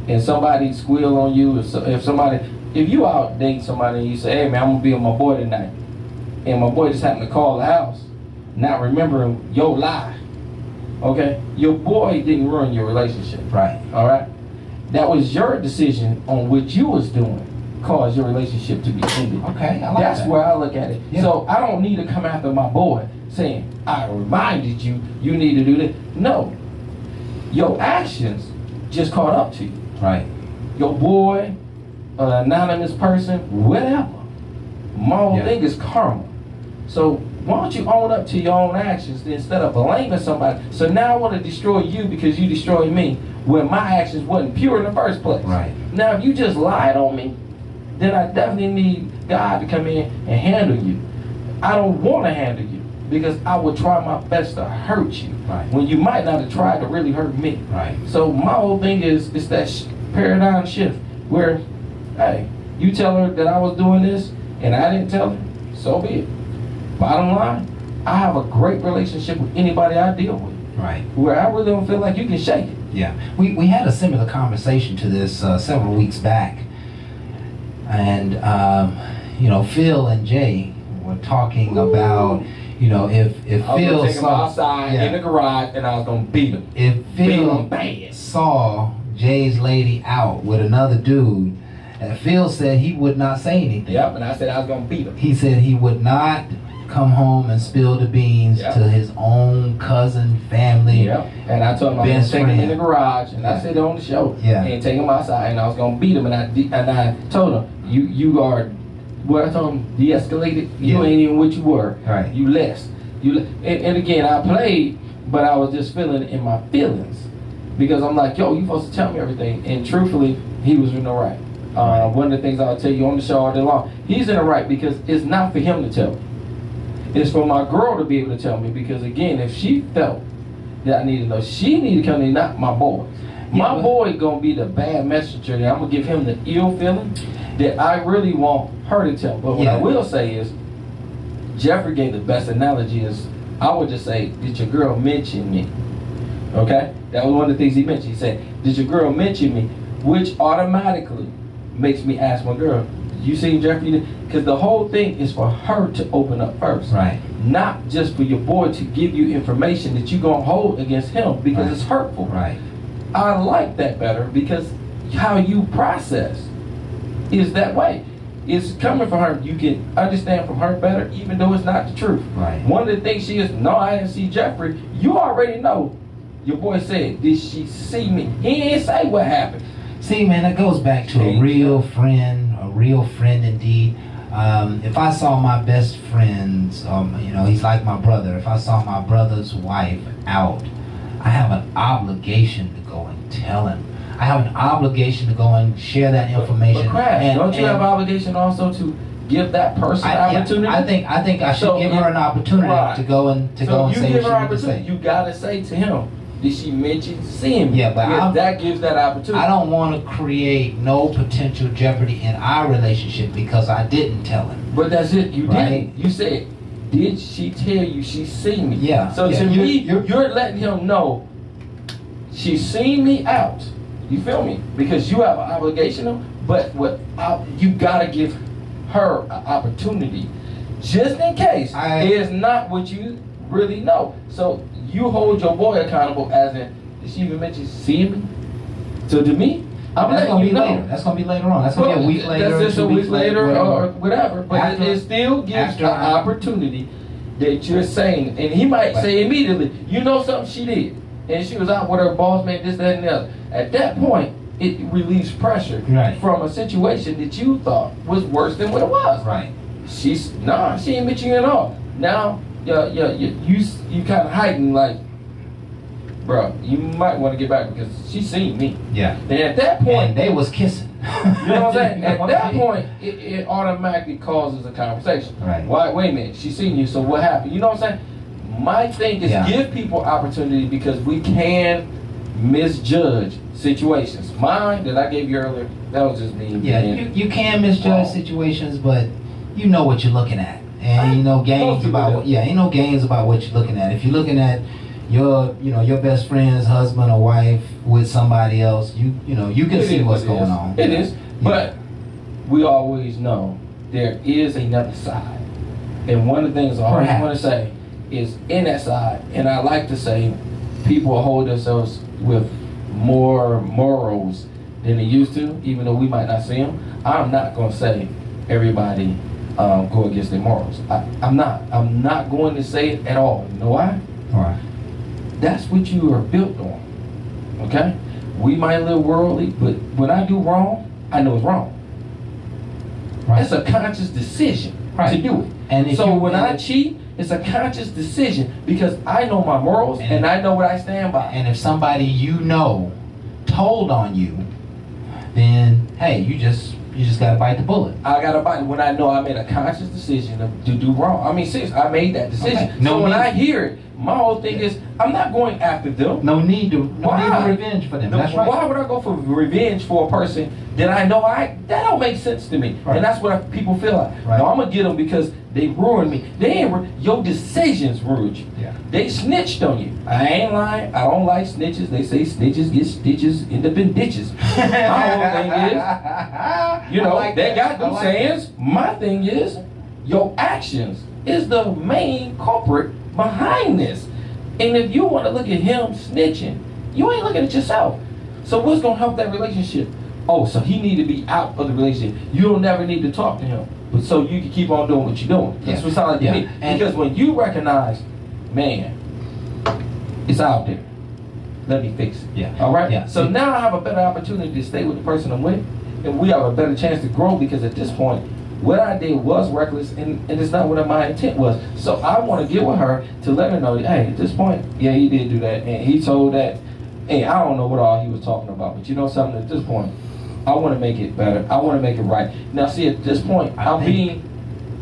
and somebody squeal on you, if you out dating somebody and you say, hey man, I'm gonna be with my boy tonight, and my boy just happened to call the house, not remembering your lie, okay? Your boy didn't ruin your relationship. Right. All right? That was your decision on what you was doing caused your relationship to be ended. Okay, I like That's where I look at it. Yeah. So I don't need to come after my boy saying, I reminded you, you need to do this. No. Your actions just caught up to you. Right. your boy, an anonymous person, whatever. My whole Yeah. thing is karma. So why don't you own up to your own actions instead of blaming somebody? So now I want to destroy you because you destroyed me when my actions wasn't pure in the first place. Right. Now if you just lied on me, then I definitely need God to come in and handle you. I don't want to handle you because I would try my best to hurt you Right. when you might not have tried to really hurt me. Right. So my whole thing is that paradigm shift where, hey, you tell her that I was doing this and I didn't tell her, so be it. Bottom line, I have a great relationship with anybody I deal with, Right. where I really don't feel like you can shake it. Yeah. We had a similar conversation to this several weeks back. And, Phil and Jay were talking about, if I was Phil gonna take him saw... outside Yeah. in the garage and I was gonna beat him. If Beat Phil him bad. saw Jay's lady out with another dude, Phil said he would not say anything. Yep, and I said I was gonna beat him. He said he would not come home and spill the beans Yep. to his own cousin, family. Yep. And I told him I was gonna Best take him in friend. the garage, and I Yeah. said it on the show, Yeah. and take him outside, and I was gonna beat him, and I told him, you are, what I told him, de-escalated. You Yeah. ain't even what you were. Right. You less. And again, I played, but I was just feeling it in my feelings because I'm like, yo, you supposed to tell me everything, and truthfully, he was in the right. One of the things I'll tell you on the show all day long, he's in the right because it's not for him to tell me. It's for my girl to be able to tell me because again, if she felt that I need to know, she need to come to me, not my boy. My but- boy gonna be the bad messenger and I'm gonna give him the ill feeling that I really want her to tell. But what I Yeah. will say is, Jeffrey gave the best analogy is, I would just say, did your girl mention me? Okay? That was one of the things he mentioned. He said, did your girl mention me? Which automatically makes me ask my girl, you seen Jeffrey? Because the whole thing is for her to open up first. Right. Not just for your boy to give you information that you're going to hold against him because Right. it's hurtful. Right. I like that better because how you process is that way. It's coming from her. You can understand from her better even though it's not the truth. Right. One of the things she is, no, I didn't see Jeffrey. You already know. Your boy said, did she see me? He didn't say what happened. See, man, that goes back to a real friend indeed. If I saw my best friend's, he's like my brother. If I saw my brother's wife out, I have an obligation to go and tell him. I have an obligation to go and share that information. But Crash, don't you have an obligation also to give that person an opportunity? I think I should give her an opportunity Right. to go and say you what give she her needs to opportunity. say. You gotta say to him, did she mention seeing me? Yeah, but Because that gives that opportunity. I don't want to create no potential jeopardy in our relationship because I didn't tell him. But that's it. You Right. didn't. You said, did she tell you she seen me? Yeah. So Yeah, to me, you're- you're letting him know she seen me out. You feel me? Because you have an obligation, but you gotta give her an opportunity, just in case it's not what you really know. So you hold your boy accountable as in, did she even mention seeing me? So to me, I'm That's letting gonna you be know. later. That's gonna be later on. That's gonna be a week later. That's just 2 a week weeks later or whatever. But After- it still gives after an I- opportunity that you're saying. And he might say immediately, you know something she did. And she was out with her boss man, this, that, and the other. At that point, it relieves pressure Right. from a situation that you thought was worse than what it was. Right. She ain't mentioning you at all. Now, you kind of heighten like, bro, you might want to get back because she seen me. Yeah. And at that point, And they was kissing. you know what I'm saying? At that point, it automatically causes a conversation. Right. Why? Wait a minute. She seen you, so what happened? You know what I'm saying? My thing is Yeah. give people opportunity because we can misjudge situations. Mine that I gave you earlier, that was just me. Yeah, you can misjudge situations, but you know what you're looking at, and you know games about what. Yeah, you know games about what you're looking at. If you're looking at your best friend's husband or wife with somebody else, you can see what's going on. It is, but we always know there is another side, and one of the things I always Perhaps. want to say is in that side, and I like to say people hold themselves with more morals than they used to, even though we might not see them. I'm not going to say everybody go against their morals. I'm not going to say it at all. You know why? All right. That's what you are built on. Okay? we might live worldly, but when I do wrong, I know it's wrong. Right. It's a conscious decision to do it. And so when I cheat, it's a conscious decision because I know my morals and I know what I stand by. And if somebody you know told on you, then hey, you just gotta bite the bullet. I gotta bite when I know I made a conscious decision to do wrong. I mean, seriously, I made that decision. Okay. So when I hear it, my whole thing is I'm not going after them. No need to revenge for them. That's right. Why would I go for revenge for a person that I know that don't make sense to me? Right. And that's what people feel like. Right. No, I'm gonna get them because they ruined me. They ain't your decisions ruined you. Yeah. They snitched on you. I ain't lying. I don't like snitches. They say snitches get stitches, end up in ditches. My whole thing is, you know, like they that. got them like sayings. that. My thing is, your actions is the main culprit behind this. And if you want to look at him snitching, you ain't looking at yourself. So what's gonna help that relationship? Oh, so he need to be out of the relationship. You don't never need to talk to him, but so you can keep on doing what you're doing. That's what it sounds like to me. And because when you recognize, man, it's out there. Let me fix it. Yeah. All right. Yeah. So now I have a better opportunity to stay with the person I'm with, and we have a better chance to grow because at this point, what I did was reckless, and it's not what my intent was. So I want to get with her to let her know, hey, at this point, yeah, he did do that, and he told that. Hey, I don't know what all he was talking about, but you know something, at this point, I want to make it better. I want to make it right. Now, see, at this point, I'm being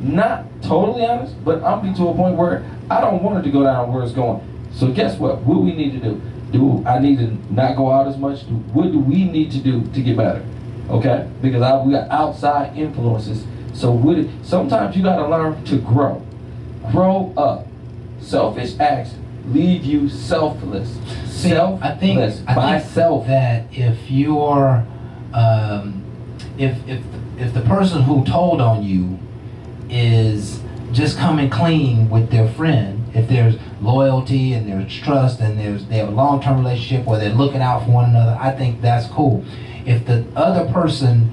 not totally honest, but I'm being to a point where I don't want it to go down where it's going. So guess what? What we need to do? Do I need to not go out as much? What do we need to do to get better? Okay? Because we got outside influences. So sometimes you got to learn to grow. Grow up. Selfish acts leave you selfless. I think that if you're if the person who told on you is just coming clean with their friend, if there's loyalty and there's trust and they have a long-term relationship where they're looking out for one another, I think that's cool. If the other person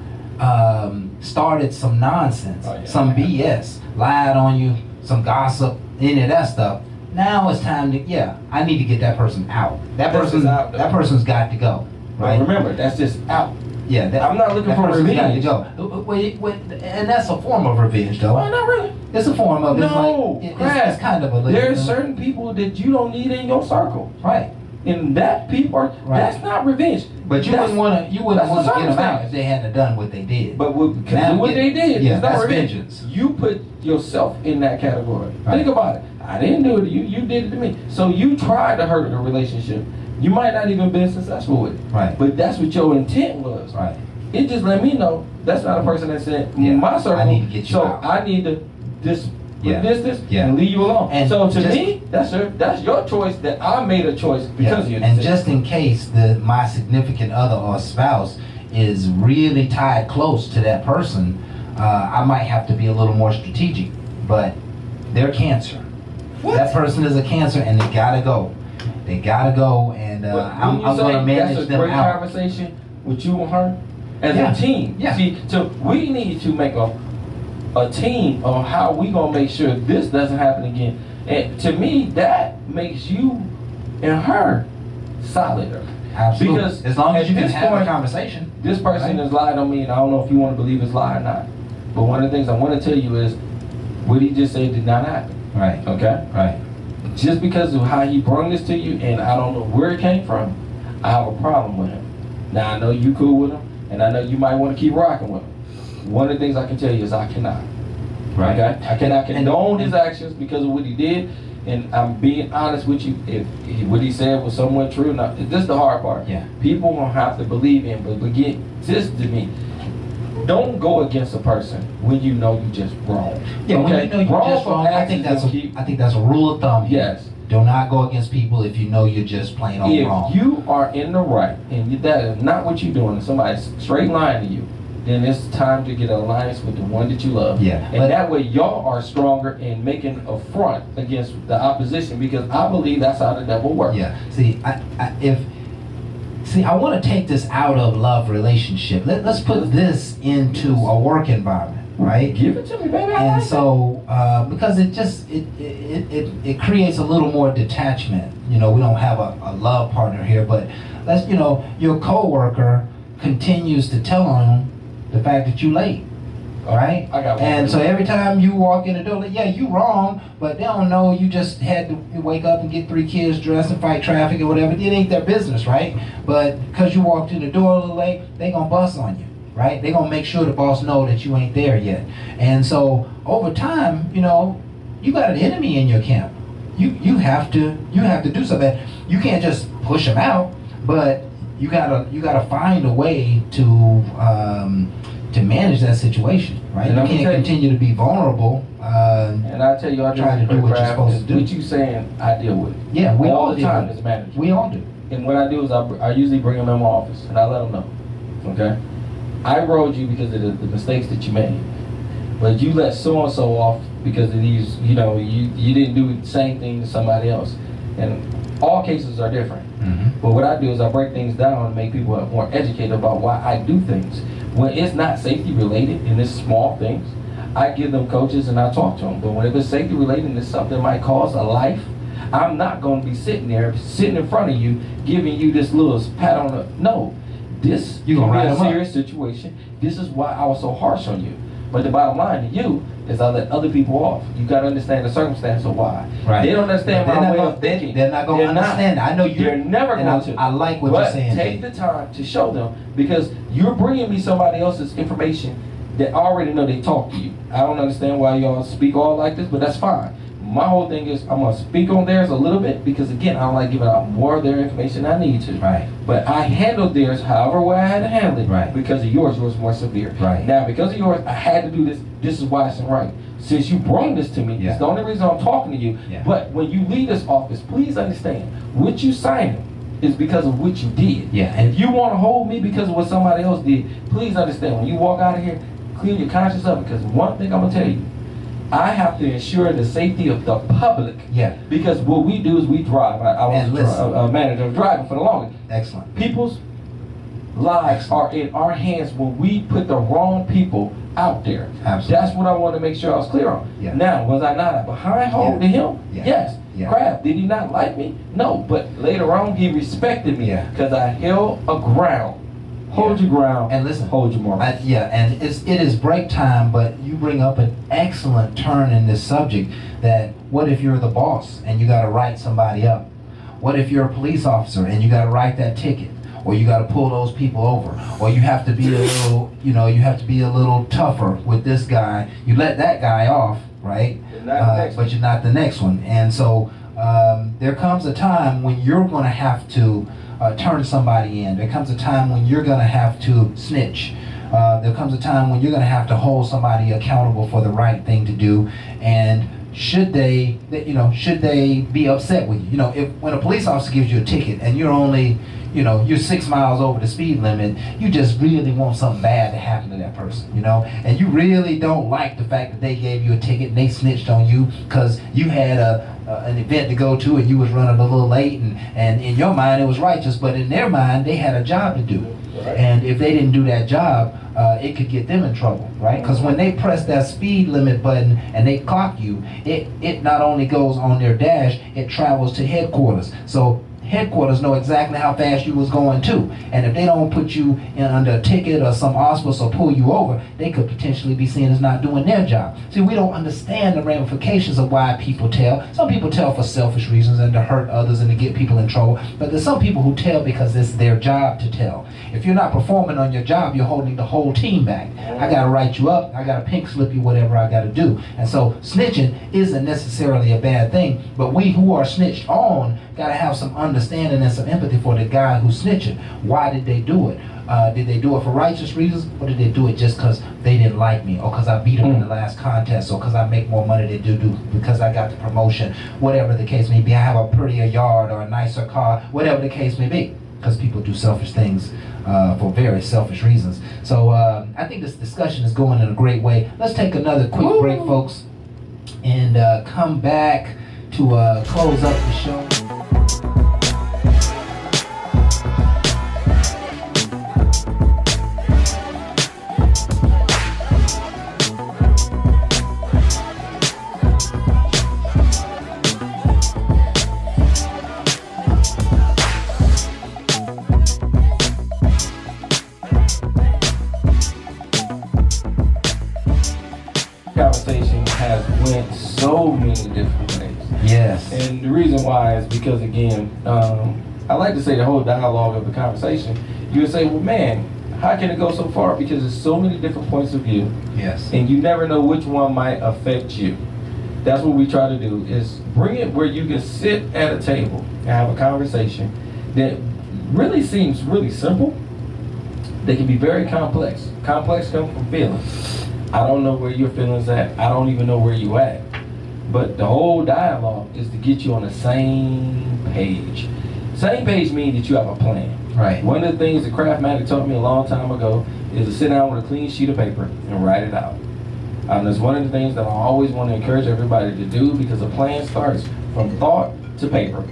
started some nonsense, some BS, lied on you, some gossip, any of that stuff, now it's time to, I need to get that person out. That person's got to go. Right? Well, remember, that's just out. Yeah, I'm not looking for revenge. Got to go. And that's a form of revenge, though. Well, not really. It's a form of it's kind of a. There's certain people that you don't need in your circle, right? And that people that's not revenge. But you wouldn't want to get them out if they hadn't done what they did. But what they did, yeah, it's not that's revenge. vengeance. You put yourself in that category. Right. Think about it. I didn't do it to you. You did it to me. So you tried to hurt the relationship. You might not even been successful with it. Right. But that's what your intent was. Right. It just let me know that's not a person that said my circle. I need to get you out. I need to this and leave you alone. And so to me, that's your choice. That I made a choice because of your And decision. just in case my significant other or spouse is really tied close to that person, I might have to be a little more strategic. But they're cancer. What? That person is a cancer, and they gotta go. They gotta go, and I'm going to manage that's a them great out. conversation with you and her as a team. Yeah. See, so we need to make a team on how we gonna make sure this doesn't happen again. And to me, that makes you and her solider. Absolutely. Because as long as you at can this have point, a conversation. This person has lied on me, and I don't know if you want to believe it's lie or not. But one of the things I want to tell you is what he just said did not happen. Right. Okay? Right. Just because of how he brought this to you, and I don't know where it came from, I have a problem with him. Now, I know you cool with him, and I know you might want to keep rocking with him. One of the things I can tell you is I cannot. Right. Okay? I cannot condone his actions because of what he did, and I'm being honest with you. If what he said was somewhat true, now, this is the hard part. Yeah. People gonna have to believe in, but get this to me. Don't go against a person when you know you just wrong. Yeah, when you know you're just wrong, I think that's a rule of thumb here. Yes. Do not go against people if you know you're just plain old wrong. If you are in the right and that is not what you're doing, and somebody's straight lying to you, then it's time to get an alliance with the one that you love. Yeah. And that way y'all are stronger in making a front against the opposition, because I believe that's how the devil works. Yeah. See, I want to take this out of love relationship. Let's put this into a work environment. right? Give it to me, baby. I And like so, because it creates a little more detachment. You know, we don't have a love partner here, but let's, you know, your coworker continues to tell on the fact that you late, right? I got one. And so every time you walk in the door, like, yeah, you wrong, but they don't know you just had to wake up and get 3 kids dressed and fight traffic or whatever. It ain't their business, right? But because you walked in the door a little late, they gonna bust on you. Right? They're gonna make sure the boss know that you ain't there yet. And so over time, you know, you got an enemy in your camp. You have to do something. You can't just push them out, but you gotta find a way to manage that situation, right? And you I'm can't gonna continue to be vulnerable. And I tell you, I try to do what you're supposed to do. What you saying, I deal with. Yeah, we all the deal time with it. as managers. We all do. And what I do is I usually bring them in my office and I let them know. Okay. I rolled you because of the mistakes that you made, but you let so and so off because of these. You know, you didn't do the same thing to somebody else, and all cases are different. Mm-hmm. But what I do is I break things down and make people more educated about why I do things. When it's not safety related and it's small things, I give them coaches and I talk to them. But when it's safety related and it's something that might cause a life, I'm not going to be sitting in front of you, giving you this little pat on the no. This You can gonna be write a 'em up. serious situation. This is why I was so harsh on you. But the bottom line to you is I let other people off. You got to understand the circumstance of why. Right. They don't understand They're my not way gonna- of thinking. they're not gonna understand. I know you. They're never and going to. I like what But you're saying. take Dave. the time to show them, because you're bringing me somebody else's information that I already know they talk to you. I don't understand why y'all speak all like this, but that's fine. My whole thing is I'm going to speak on theirs a little bit because, again, I don't like giving out more of their information than I need to. Right. But I handled theirs however way I had to handle it. Right. Because of yours was more severe. Right. Now, because of yours, I had to do this. This is why it's right. Since you brought this to me, Yeah. it's the only reason I'm talking to you. Yeah. But when you leave this office, please understand, what you signing is because of what you did. Yeah. And if you want to hold me because of what somebody else did, please understand, when you walk out of here, clear your conscience up, because one thing I'm going to tell you, I have to ensure the safety of the public. Yeah. Because what we do is we drive. I was And listen. a manager of driving for the longest. Excellent. People's lives are in our hands when we put the wrong people out there. Absolutely. That's what I want to make sure I was clear on. Yeah. Now, was I not a behind hold to him? Yeah. Yes. Yeah. Crap, did he not like me? No, but later on he respected me Yeah. because I held a ground. Hold Yeah. your ground. And listen, hold your moral. and it is break time, but you bring up an excellent turn in this subject. That what if you're the boss and you got to write somebody up? What if you're a police officer and you got to write that ticket, or you got to pull those people over, or you have to be a little, you have to be a little tougher with this guy. You let that guy off, right? But you're not the next one, and so there comes a time when you're going to have to turn somebody in. There comes a time when you're going to have to snitch. There comes a time when you're going to have to hold somebody accountable for the right thing to do. And should they be upset with you? If when a police officer gives you a ticket and you're only, you're 6 miles over the speed limit, you just really want something bad to happen to that person, and you really don't like the fact that they gave you a ticket and they snitched on you because you had an event to go to and you was running a little late, and in your mind it was righteous, but in their mind they had a job to do. Right. And if they didn't do that job, it could get them in trouble, right? Because when they press that speed limit button and they clock you, it not only goes on their dash, it travels to headquarters. So headquarters know exactly how fast you was going too. And if they don't put you in under a ticket or some auspice or pull you over, they could potentially be seen as not doing their job. See, we don't understand the ramifications of why people tell. Some people tell for selfish reasons and to hurt others and to get people in trouble. But there's some people who tell because it's their job to tell. If you're not performing on your job, you're holding the whole team back. I got to write you up. I got to pink slip you, whatever I got to do. And so snitching isn't necessarily a bad thing, but we who are snitched on got to have some understanding and some empathy for the guy who's snitching. Why did they do it? Did they do it for righteous reasons, or did they do it just because they didn't like me, or because I beat them in the last contest, or because I make more money than they do, because I got the promotion, whatever the case may be. I have a prettier yard or a nicer car, whatever the case may be. Because people do selfish things for very selfish reasons. So I think this discussion is going in a great way. Let's take another quick break, folks, and come back to close up the show. many different ways. Yes. And the reason why is because, again, I like to say the whole dialogue of the conversation, you would say, well, man, how can it go so far? Because there's so many different points of view. Yes. And you never know which one might affect you. That's what we try to do, is bring it where you can sit at a table and have a conversation that really seems really simple. They can be very complex. Complex come from feelings. I don't know where your feelings at. I don't even know where you at. But the whole dialogue is to get you on the same page. Same page means that you have a plan. Right. One of the things that Craftmatic taught me a long time ago is to sit down with a clean sheet of paper and write it out. That's one of the things that I always want to encourage everybody to do, because a plan starts from thought to paper.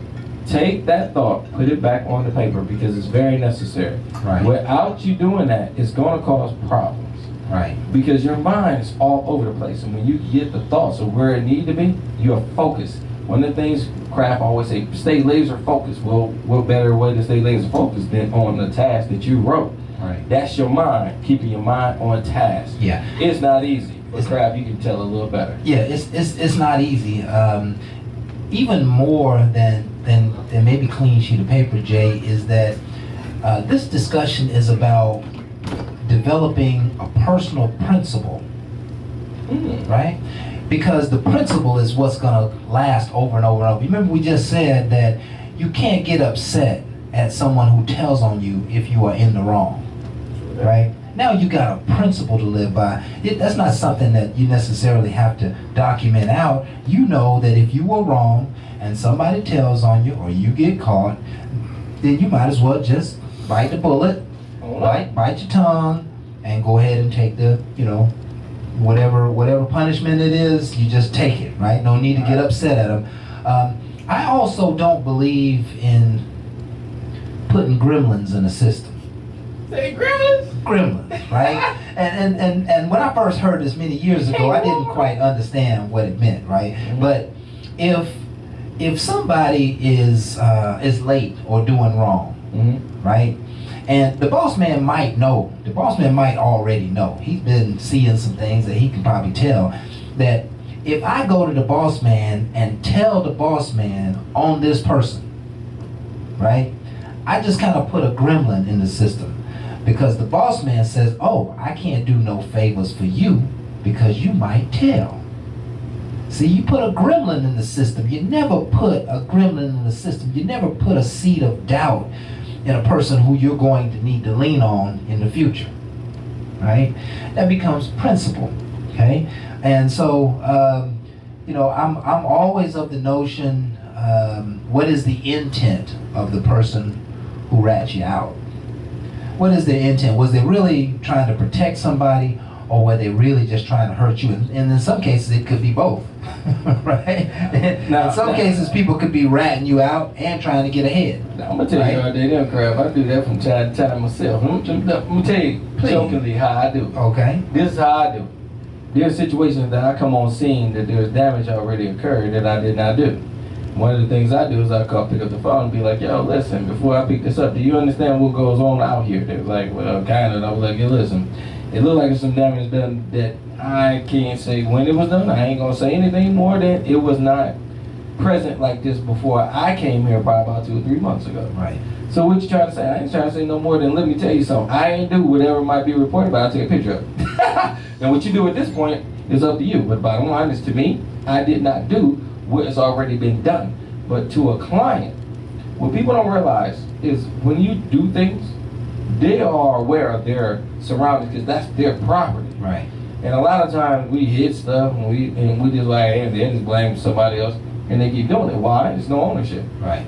Take that thought, put it back on the paper, because it's very necessary. Right. Without you doing that, it's going to cause problems. Right. Because your mind is all over the place, and when you get the thoughts of where it need to be, you're focused. One of the things Kraft always say, stay laser focused. Well, what better way to stay laser focused than on the task that you wrote? Right. That's your mind, keeping your mind on task. Yeah. It's not easy. But Kraft, you can tell a little better. Yeah, it's not easy. Even more than maybe clean sheet of paper, Jay, is that this discussion is about developing a personal principle, right? Because the principle is what's going to last over and over and over. Remember, we just said that you can't get upset at someone who tells on you if you are in the wrong, right? Now you got a principle to live by. That's not something that you necessarily have to document out. You know that if you were wrong and somebody tells on you or you get caught, then you might as well just bite the bullet, bite your tongue, and go ahead and take the, whatever punishment it is, you just take it, right? No need to get upset at them. I also don't believe in putting gremlins in the system. Say gremlins? Gremlins, right? and when I first heard this many years ago, I didn't quite understand what it meant, right? Mm-hmm. But if somebody is late or doing wrong, mm-hmm. right? And the boss man might know. The boss man might already know. He's been seeing some things that he can probably tell. That if I go to the boss man and tell the boss man on this person, right? I just kind of put a gremlin in the system. Because the boss man says, oh, I can't do no favors for you because you might tell. See, you put a gremlin in the system. You never put a gremlin in the system. You never put a seed of doubt in a person who you're going to need to lean on in the future, right? That becomes principle, okay? And so, I'm always of the notion, what is the intent of the person who rats you out? What is their intent? Was they really trying to protect somebody, or were they really just trying to hurt you? And in some cases, it could be both, right? Now, in some cases, people could be ratting you out and trying to get ahead. Now, I'm going to tell you right there, Crab, I do that from time to time myself. I'm going to tell you jokingly how I do. Okay. This is how I do. There's situations that I come on scene that there's damage already occurred that I did not do. One of the things I do is I pick up the phone and be like, yo, listen, before I pick this up, do you understand what goes on out here? They're like, well, kind of. And I was like, yo, listen, it looked like there's some damage done that I can't say when it was done. I ain't going to say anything more than it was not present like this before I came here probably about 2 or 3 months ago. Right. So what you trying to say? I ain't trying to say no more than let me tell you something. I ain't do whatever might be reported, but I'll take a picture of it. Now what you do at this point is up to you. But the bottom line is, to me, I did not do what has already been done. But to a client, what people don't realize is when you do things, they are aware of their surroundings because that's their property. Right. And a lot of times we hit stuff and we just like, and then just blame somebody else, and they keep doing it. Why? There's no ownership. Right.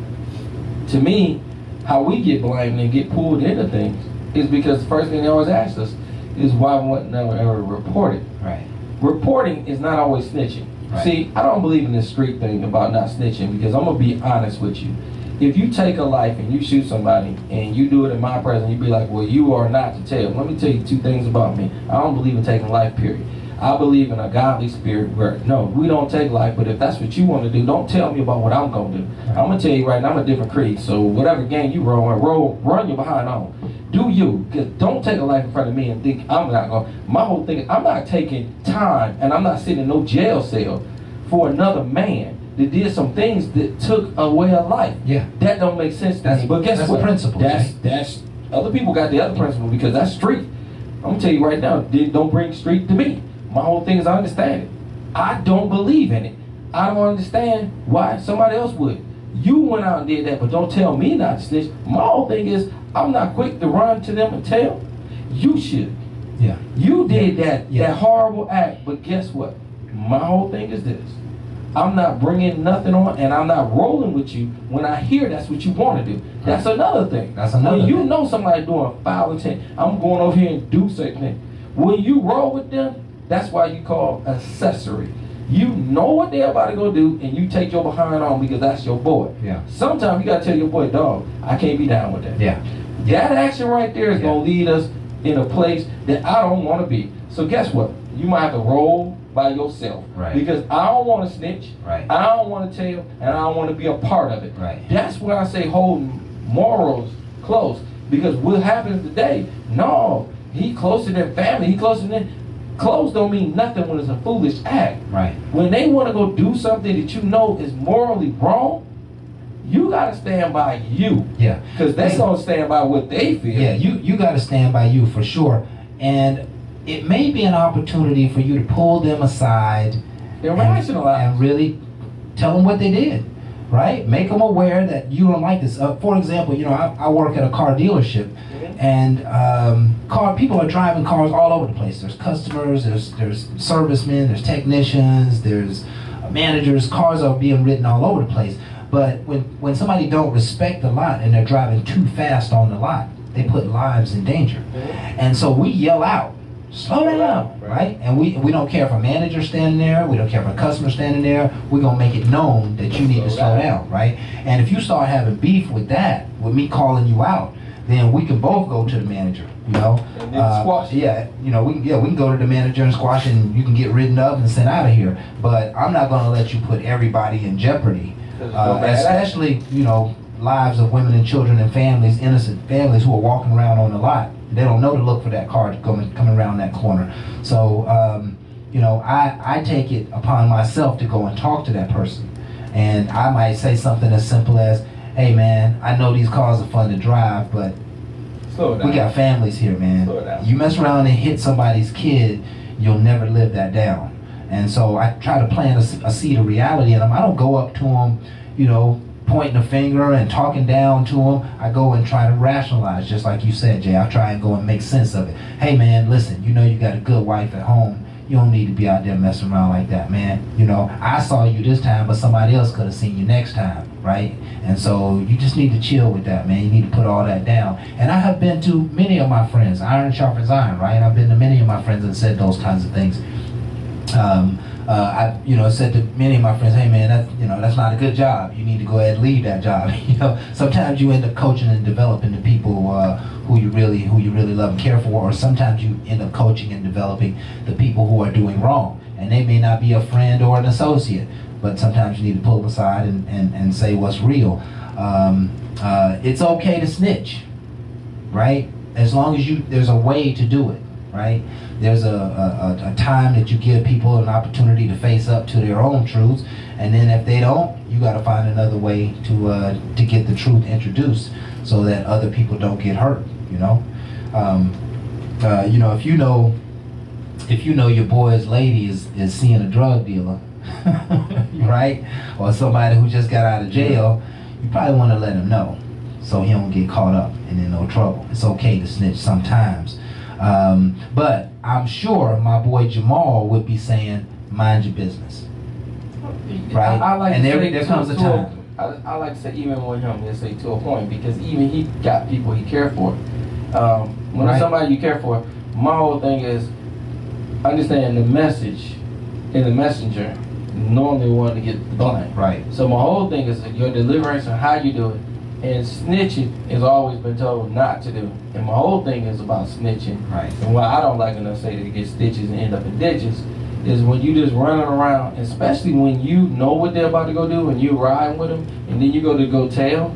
To me, how we get blamed and get pulled into things is because the first thing they always ask us is why wasn't never ever reported. Right. Reporting is not always snitching. Right. See, I don't believe in this street thing about not snitching, because I'm going to be honest with you. If you take a life and you shoot somebody and you do it in my presence, you be like, well, you are not to tell. Let me tell you 2 things about me. I don't believe in taking life, period. I believe in a godly spirit where, no, we don't take life, but if that's what you want to do, don't tell me about what I'm going to do. Right. I'm going to tell you right now, I'm a different creed. So whatever game you run your behind on. Do you. Because don't take a life in front of me and think I'm not going. My whole thing is I'm not taking time, and I'm not sitting in no jail cell for another man that did some things that took away a life. Yeah. That don't make sense to me. But guess that's what? the principle. That's other people got the other principle because that's street. I'm gonna tell you right now, don't bring street to me. My whole thing is I understand it. I don't believe in it. I don't understand why somebody else would. You went out and did that, but don't tell me not to snitch. My whole thing is I'm not quick to run to them and tell. You should. Yeah. You did that Yeah. that horrible act, but guess what? My whole thing is this. I'm not bringing nothing on, and I'm not rolling with you when I hear that's what you want to do. That's another thing. That's another When you thing. know somebody doing foul intent, I'm going over here and do certain things. When you roll with them, that's why you call accessory. You know what they're about to go do, and you take your behind on because that's your boy. Yeah. Sometimes you gotta tell your boy, dog, I can't be down with that. Yeah. That action right there is Yeah. gonna lead us in a place that I don't want to be. So guess what? You might have to roll by yourself. Right. Because I don't want to snitch. Right. I don't want to tell, and I don't want to be a part of it. Right. That's where I say hold morals close. Because what happens today? No, he closer than family. He closer than. Clothes don't mean nothing when it's a foolish act. Right. When they want to go do something that you know is morally wrong, you gotta stand by you. Yeah. Because they gonna stand by what they feel. Yeah, you got to stand by you for sure. And it may be an opportunity for you to pull them aside And rationalize. and really tell them what they did, right? Make them aware that you don't like this. For example, you know, I work at a car dealership, and people are driving cars all over the place. There's customers, there's servicemen, there's technicians, there's managers. Cars are being ridden all over the place. But when somebody don't respect the lot and they're driving too fast on the lot, they put lives in danger. And so we yell out, slow down, right? And we don't care if a manager's standing there, we don't care if a customer's standing there, we're gonna make it known that you need to slow down, right? And if you start having beef with that, with me calling you out, then we can both go to the manager, you know? And then squash it. Yeah, you know, we can go to the manager and squash it, and you can get ridden up and sent out of here. But I'm not gonna let you put everybody in jeopardy, especially, you know, lives of women and children and families, innocent families who are walking around on the lot. They don't know to look for that car coming around that corner. So, you know, I take it upon myself to go and talk to that person. And I might say something as simple as, hey man, I know these cars are fun to drive, but Slow down. we got families here, man. Slow down. You mess around and hit somebody's kid, you'll never live that down. And so I try to plant a seed of reality in them. I don't go up to them, you know, pointing a finger and talking down to them. I go and try to rationalize, just like you said, Jay. I try and go and make sense of it. Hey man, listen, you know you got a good wife at home. You don't need to be out there messing around like that, man. You know, I saw you this time, but somebody else could have seen you next time, right? And so you just need to chill with that, man. You need to put all that down. And I have been to many of my friends, iron sharpens iron, right? I've been to many of my friends and said those kinds of things. I, you know, said to many of my friends, hey man, that's not a good job. You need to go ahead and leave that job. You know, sometimes you end up coaching and developing the people who you really love and care for, or sometimes you end up coaching and developing the people who are doing wrong. And they may not be a friend or an associate, but sometimes you need to pull them aside and say what's real. It's okay to snitch, right? As long as there's a way to do it, right? There's a time that you give people an opportunity to face up to their own truths, and then if they don't, you got to find another way to get the truth introduced so that other people don't get hurt. You know, you know, if you know your boy's lady is seeing a drug dealer, right, or somebody who just got out of jail, you probably want to let him know so he don't get caught up and in no trouble. It's okay to snitch sometimes. But I'm sure my boy Jamal would be saying, mind your business. Right? I like And to there say comes a time. I like to say even with him, they say to a point, because even he got people he care for. When Right. it's somebody you care for, my whole thing is understand the message and the messenger normally want to get the blame. Right. So my whole thing is your deliverance and how you do it. And snitching has always been told not to do. And my whole thing is about snitching. Right. And why I don't like enough say to get stitches and end up in ditches is when you just running around, especially when you know what they're about to go do and you riding with them and then you go tell.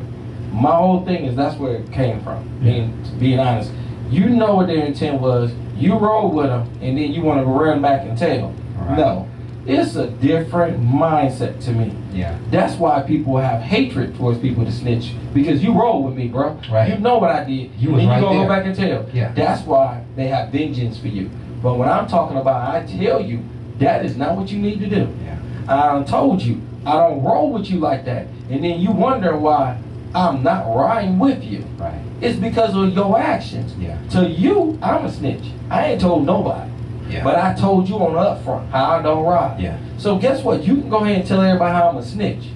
My whole thing is that's where it came from. Being honest. You know what their intent was. You roll with them and then you want to run back and tell. Right. No. It's a different mindset to me. Yeah. That's why people have hatred towards people to snitch. Because you roll with me, bro. Right. You know what I did. You and was then right you gonna there. go back and tell. Yeah. That's why they have vengeance for you. But when I'm talking about, I tell you, that is not what you need to do. Yeah. I done told you, I don't roll with you like that. And then you wonder why I'm not riding with you. Right. It's because of your actions. Yeah. To you, I'm a snitch. I ain't told nobody. Yeah. But I told you on the upfront how I don't ride. Yeah. So guess what? You can go ahead and tell everybody how I'm a snitch.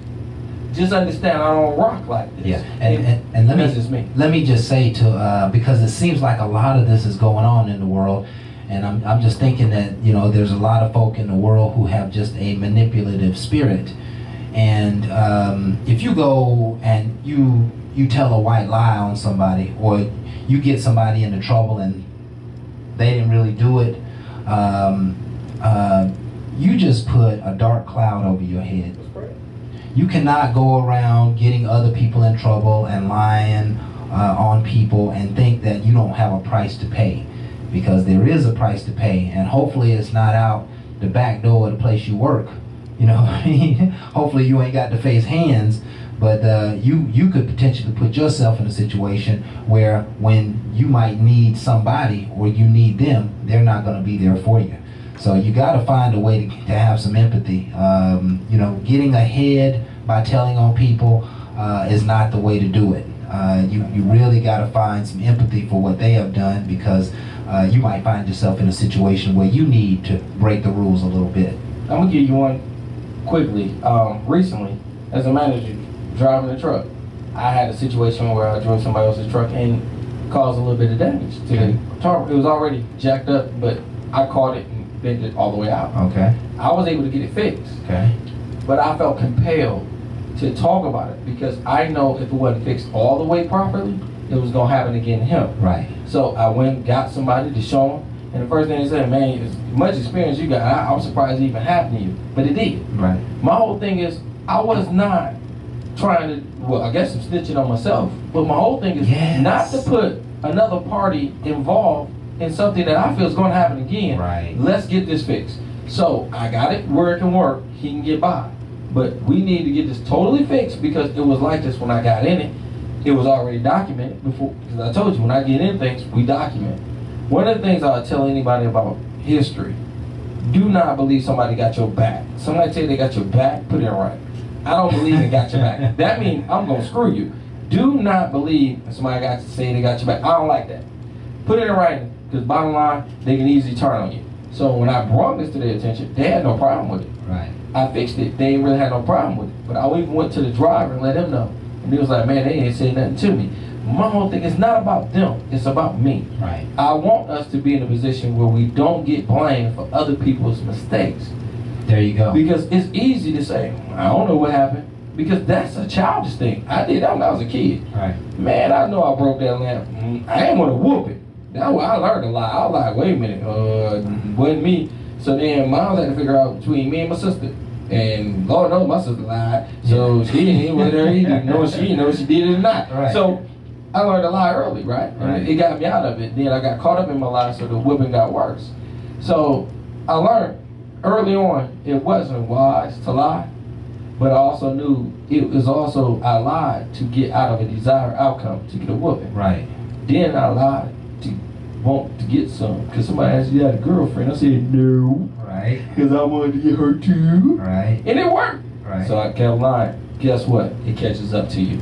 Just understand I don't rock like this. Yeah, and That's just me. let me just say to because it seems like a lot of this is going on in the world, and I'm just thinking that there's a lot of folk in the world who have just a manipulative spirit, and if you go and you tell a white lie on somebody, or you get somebody into trouble and they didn't really do it, you just put a dark cloud over your head. You cannot go around getting other people in trouble and lying on people and think that you don't have a price to pay, because there is a price to pay, and hopefully it's not out the back door of the place you work. Hopefully you ain't got to face hands, but you could potentially put yourself in a situation where when you might need somebody or you need them, they're not going to be there for you. So you got to find a way to have some empathy. Getting ahead by telling on people is not the way to do it. You really got to find some empathy for what they have done, because you might find yourself in a situation where you need to break the rules a little bit. I'm gonna give you one quickly. Recently, as a manager driving a truck, I had a situation where I drove somebody else's truck and caused a little bit of damage to the car. It was already jacked up, but I caught it and bent it all the way out. Okay. I was able to get it fixed. Okay. But I felt compelled to talk about it, because I know if it wasn't fixed all the way properly, it was gonna happen again to him. Right. So I went and got somebody to show him, and the first thing they said, man, as much experience you got, I'm surprised it even happened to you. But it did. Right. My whole thing is, I was not trying to, well, I guess I'm snitching on myself, but my whole thing is not to put another party involved in something that I feel is gonna happen again. Right. Let's get this fixed. So I got it where it can work, he can get by. But we need to get this totally fixed, because it was like this when I got in it. It was already documented before, because I told you, when I get in things, we document. One of the things I would tell anybody about history, do not believe somebody got your back. Somebody tell you they got your back, put it right. I don't believe they got your back. That means I'm going to screw you. Do not believe somebody got to say they got your back. I don't like that. Put it in writing, because bottom line, they can easily turn on you. So when I brought this to their attention, they had no problem with it. Right. I fixed it. They really had no problem with it. But I even went to the driver and let him know. And he was like, man, they ain't saying nothing to me. My whole thing is not about them. It's about me. Right. I want us to be in a position where we don't get blamed for other people's mistakes. There you go. Because it's easy to say, I don't know what happened. Because that's a childish thing. I did that when I was a kid. Right. Man, I know I broke that lamp. I ain't want to whoop it. That's why I learned a lot. I was like, wait a minute, wasn't me. So then Miles had to figure out between me and my sister. And Lord knows my sister lied. So she didn't whether he didn't know she did it or not. Right. So I learned to lie early, right? And it got me out of it. Then I got caught up in my lie, so the whipping got worse. So I learned early on it wasn't wise to lie, but I also knew it was also I lied to get out of a desired outcome, to get a whooping. Right. Then I lied to want to get some, because somebody asked me, you had a girlfriend. I said no. Right. Because I wanted to get her too. Right. And it worked. Right. So I kept lying. Guess what? It catches up to you.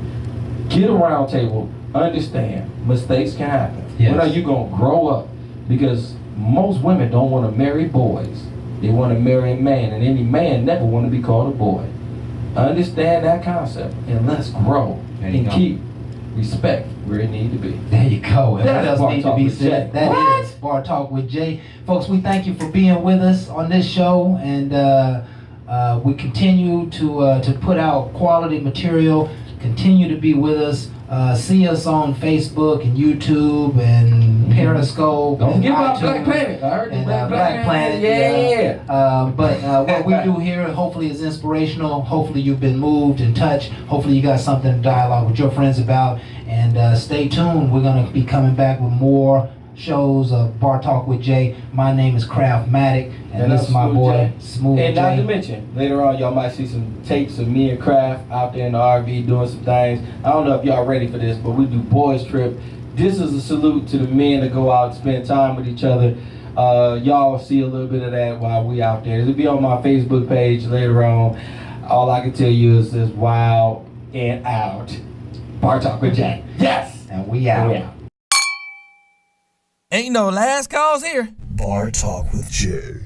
Get a round table. Understand. Mistakes can happen. Yes. When are you going to grow up? Because most women don't want to marry boys. They want to marry a man. And any man never want to be called a boy. Understand that concept. And let's grow. And keep respect where it need to be. There you go. And what That's else Bar needs to Talk be with said? Jay. That What? is Bar Talk with Jay. Folks, we thank you for being with us on this show, and we continue to put out quality material. Continue to be with us. See us on Facebook and YouTube and Periscope. Don't and give up iTunes Black Planet. I heard you, and Black Planet. Yeah. But what we do here hopefully is inspirational. Hopefully you've been moved and touched. Hopefully you got something to dialogue with your friends about. And stay tuned. We're going to be coming back with more shows of Bar Talk with Jay. My name is Craftmatic, and this is my Smooth boy Jay. Smooth And not to Jay. mention, later on y'all might see some tapes of me and Kraft out there in the RV doing some things. I don't know if y'all ready for this, but we do boys trip. This is a salute to the men that go out and spend time with each other. Y'all see a little bit of that while we out there. It'll be on my Facebook page later on. All I can tell you is this: wild and out. Bar Talk with Jay. Yes! And we out. We out. Ain't no last calls here. Bar Talk with Jay.